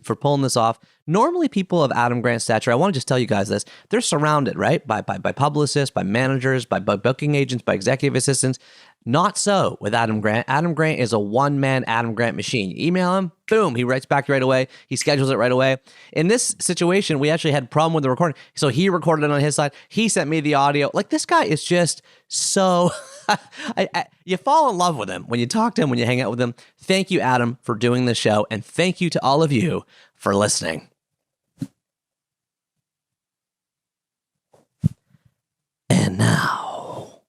for pulling this off. Normally, people of Adam Grant's stature, I want to just tell you guys this, they're surrounded, right, by publicists, by managers, by booking agents, by executive assistants. Not so with Adam Grant. Adam Grant is a one-man Adam Grant machine. You email him, boom, he writes back right away. He schedules it right away. In this situation, we actually had a problem with the recording. So he recorded it on his side. He sent me the audio. Like, this guy is just so... you fall in love with him when you talk to him, when you hang out with him. Thank you, Adam, for doing this show. And thank you to all of you for listening. And now,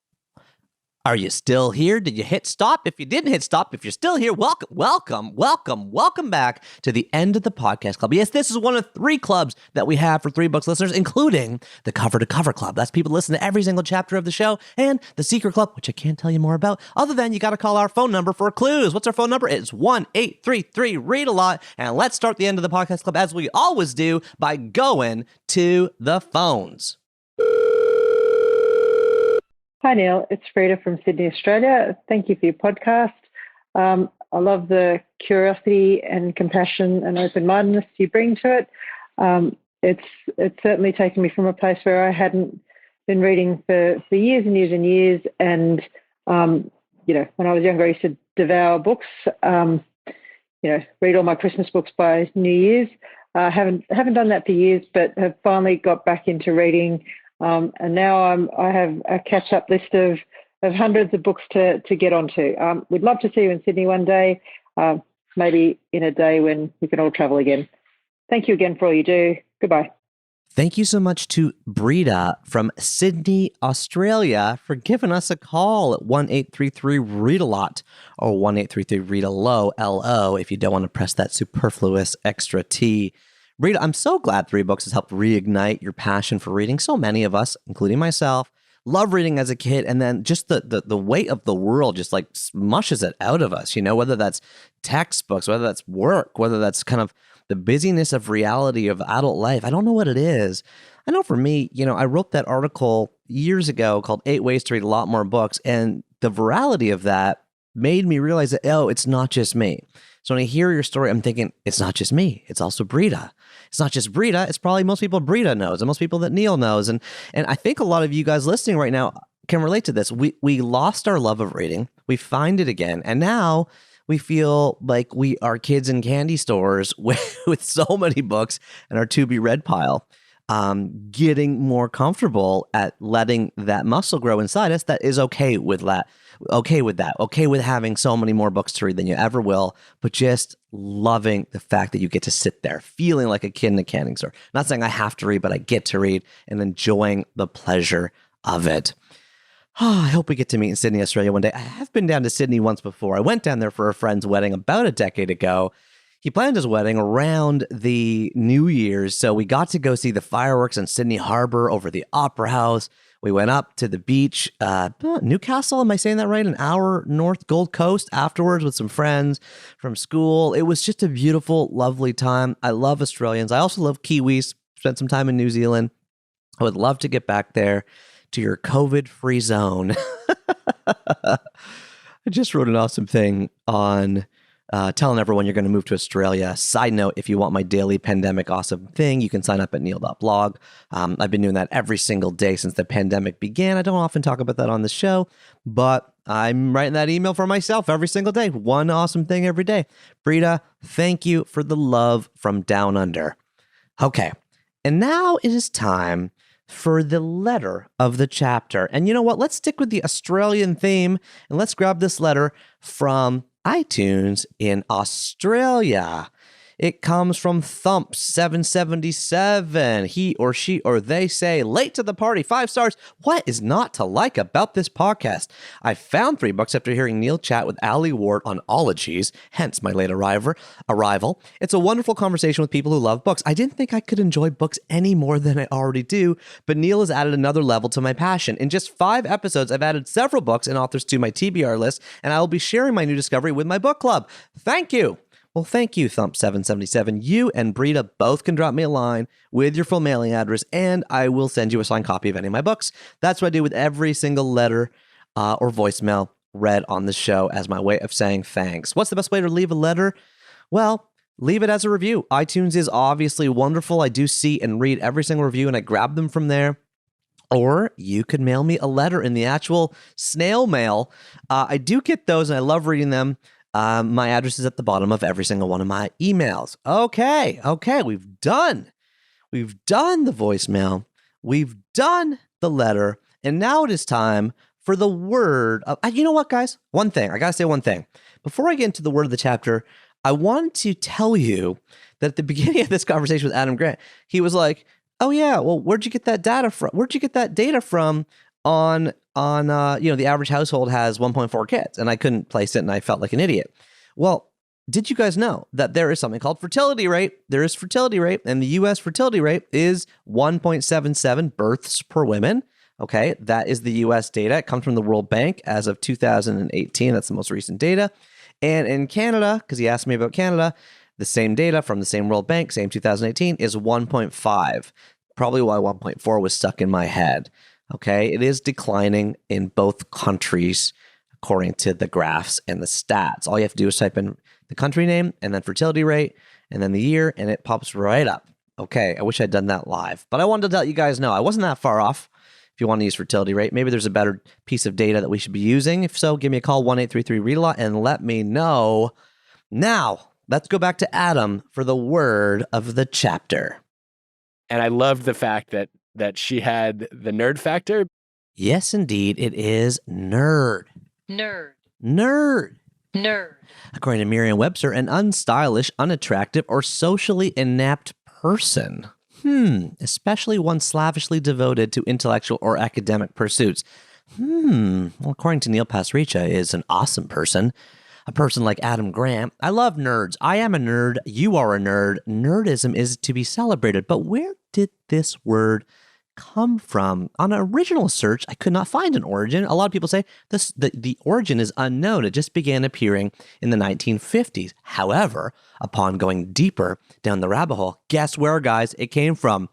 are you still here? Did you hit stop? If you didn't hit stop, if you're still here, welcome back to the End of the Podcast Club. Yes, this is one of 3 clubs that we have for 3 Books listeners, including the Cover to Cover Club. That's people listen to every single chapter of the show, and the Secret Club, which I can't tell you more about, other than you got to call our phone number for clues. What's our phone number? It's 1-833-READ-A-LOT, and let's start the End of the Podcast Club, as we always do, by going to the phones. Hi, Neil. It's Frida from Sydney, Australia. Thank you for your podcast. I love the curiosity and compassion and open-mindedness you bring to it. It's certainly taken me from a place where I hadn't been reading for years and years and years. And, when I was younger, I used to devour books, read all my Christmas books by New Year's. I haven't done that for years, but have finally got back into reading. And now I have a catch-up list of hundreds of books to get onto. We'd love to see you in Sydney one day, maybe in a day when we can all travel again. Thank you again for all you do. Goodbye. Thank you so much to Brita from Sydney, Australia, for giving us a call at 1-833-READ-A-LOT or 1-833-READ-A-LOW, L-O, if you don't want to press that superfluous extra T. Brita, I'm so glad 3 Books has helped reignite your passion for reading. So many of us, including myself, love reading as a kid, and then just the weight of the world just like smushes it out of us, whether that's textbooks, whether that's work, whether that's kind of the busyness of reality of adult life. I don't know what it is. I know for me, I wrote that article years ago called 8 Ways to Read a Lot More Books, and the virality of that made me realize that, it's not just me. So when I hear your story, I'm thinking, it's not just me. It's also Brita. It's not just Brita. It's probably most people Brita knows and most people that Neil knows. And I think a lot of you guys listening right now can relate to this. We lost our love of reading. We find it again. And now we feel like we are kids in candy stores with so many books and our to-be-read pile. Getting more comfortable at letting that muscle grow inside us that is okay with that. Okay with having so many more books to read than you ever will, but just loving the fact that you get to sit there feeling like a kid in a candy store. Not saying I have to read, but I get to read and enjoying the pleasure of it. I hope we get to meet in Sydney, Australia one day. I have been down to Sydney once before. I went down there for a friend's wedding about a decade ago. He planned his wedding around the New Year's, so we got to go see the fireworks in Sydney Harbor over the Opera House. We went up to the beach, Newcastle, am I saying that right? An hour north, Gold Coast, afterwards with some friends from school. It was just a beautiful, lovely time. I love Australians. I also love Kiwis, spent some time in New Zealand. I would love to get back there to your COVID-free zone. I just wrote an awesome thing on telling everyone you're going to move to Australia. Side note, if you want my daily pandemic awesome thing, you can sign up at neil.blog. I've been doing that every single day since the pandemic began. I don't often talk about that on the show, but I'm writing that email for myself every single day. One awesome thing every day. Brita, thank you for the love from down under. Okay, and now it is time for the letter of the chapter. And you know what? Let's stick with the Australian theme and let's grab this letter from iTunes in Australia. It comes from Thump777. He or she or they say, late to the party, 5 stars. What is not to like about this podcast? I found 3 books after hearing Neil chat with Ali Ward on ologies, hence my late arrival. It's a wonderful conversation with people who love books. I didn't think I could enjoy books any more than I already do, but Neil has added another level to my passion. In just 5 episodes, I've added several books and authors to my TBR list, and I will be sharing my new discovery with my book club. Thank you. Well, thank you, Thump777. You and Brita both can drop me a line with your full mailing address, and I will send you a signed copy of any of my books. That's what I do with every single letter or voicemail read on the show as my way of saying thanks. What's the best way to leave a letter? Well, leave it as a review. iTunes is obviously wonderful. I do see and read every single review, and I grab them from there. Or you could mail me a letter in the actual snail mail. I do get those, and I love reading them. My address is at the bottom of every single one of my emails. Okay, we've done the voicemail, we've done the letter, and now it is time for the word of, you know what, guys? One thing, I gotta say one thing. Before I get into the word of the chapter, I want to tell you that at the beginning of this conversation with Adam Grant, he was like, oh yeah, well, where'd you get that data from? Where'd you get that data from on the average household has 1.4 kids, and I couldn't place it, and I felt like an idiot. Well, did you guys know that there is something called fertility rate? There is fertility rate, and the U.S. fertility rate is 1.77 births per woman. Okay, that is the U.S. data. It comes from the World Bank as of 2018. That's the most recent data. And in Canada, because he asked me about Canada, the same data from the same World Bank, same 2018, is 1.5. Probably why 1.4 was stuck in my head. Okay, it is declining in both countries according to the graphs and the stats. All you have to do is type in the country name and then fertility rate and then the year, and it pops right up. Okay, I wish I'd done that live, but I wanted to let you guys know I wasn't that far off. If you want to use fertility rate, maybe there's a better piece of data that we should be using. If so, give me a call, 1-833-READ-A-LOT, and let me know. Now, let's go back to Adam for the word of the chapter. And I loved the fact that she had the nerd factor. Yes, indeed, it is nerd. Nerd. Nerd. Nerd. According to Merriam-Webster, an unstylish, unattractive, or socially inept person. Especially one slavishly devoted to intellectual or academic pursuits. Well, according to Neil Pasricha, is an awesome person. A person like Adam Grant. I love nerds. I am a nerd. You are a nerd. Nerdism is to be celebrated. But where did this word come from? On an original search, I could not find an origin. A lot of people say the origin is unknown. It just began appearing in the 1950s. However, upon going deeper down the rabbit hole, guess where, guys, it came from?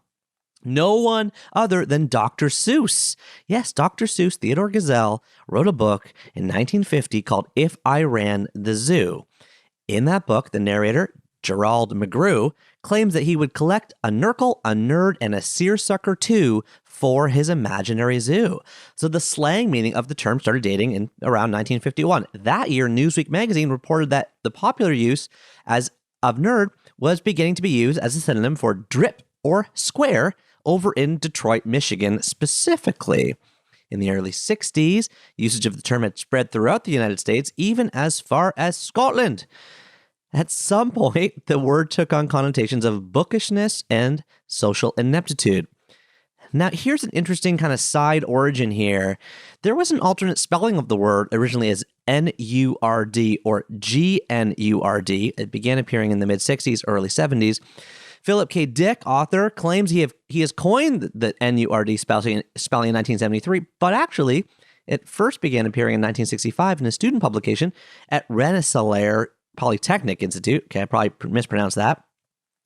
No one other than Dr. Seuss. Yes, Dr. Seuss, Theodore Gazelle, wrote a book in 1950 called If I Ran the Zoo. In that book, the narrator, Gerald McGrew, claims that he would collect a Nurgle, a nerd, and a seersucker too for his imaginary zoo. So the slang meaning of the term started dating in around 1951. That year, Newsweek magazine reported that the popular use of nerd was beginning to be used as a synonym for drip or square over in Detroit, Michigan specifically. In the early 60s, usage of the term had spread throughout the United States, even as far as Scotland. At some point, the word took on connotations of bookishness and social ineptitude. Now, here's an interesting kind of side origin here. There was an alternate spelling of the word originally as N-U-R-D or G-N-U-R-D. It began appearing in the mid-60s, early 70s. Philip K. Dick, author, claims he has coined the N-U-R-D spelling in 1973, but actually, it first began appearing in 1965 in a student publication at Rensselaer Polytechnic Institute. Okay, I probably mispronounced that.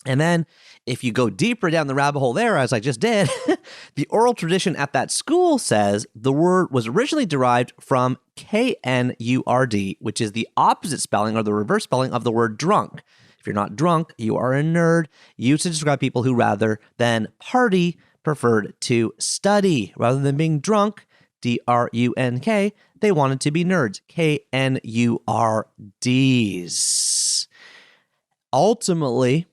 And then if you go deeper down the rabbit hole there, as I just did, the oral tradition at that school says the word was originally derived from K-N-U-R-D, which is the opposite spelling or the reverse spelling of the word drunk. If you're not drunk, you are a nerd. Used to describe people who, rather than party, preferred to study. Rather than being drunk, D-R-U-N-K, they wanted to be nerds, K-N-U-R-Ds. Ultimately,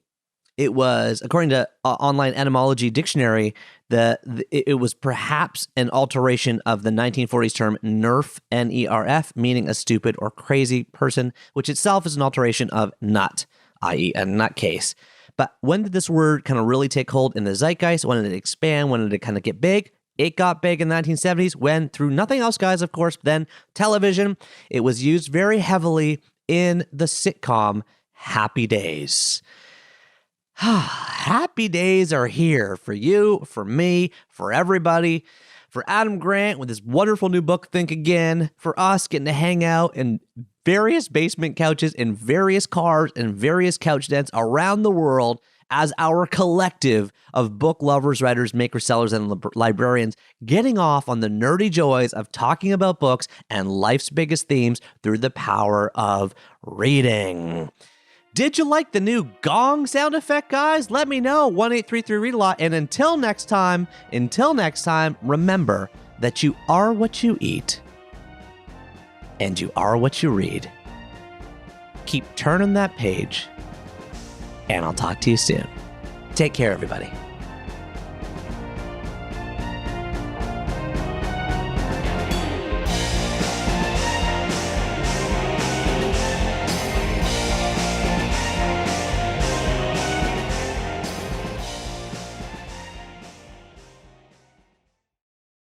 it was, according to Online Etymology Dictionary, It was perhaps an alteration of the 1940s term nerf, N-E-R-F, meaning a stupid or crazy person, which itself is an alteration of nut, i.e. a nutcase. But when did this word kind of really take hold in the zeitgeist? When did it expand? When did it kind of get big? It got big in the 1970s when, through nothing else, guys, of course, then television, it was used very heavily in the sitcom Happy Days. Happy days are here for you, for me, for everybody, for Adam Grant with his wonderful new book, Think Again, for us getting to hang out in various basement couches, in various cars, and various couch dens around the world as our collective of book lovers, writers, makers, sellers, and librarians getting off on the nerdy joys of talking about books and life's biggest themes through the power of reading. Did you like the new gong sound effect, guys? Let me know. 1-833-READ-A-LOT. And until next time, remember that you are what you eat and you are what you read. Keep turning that page, and I'll talk to you soon. Take care, everybody.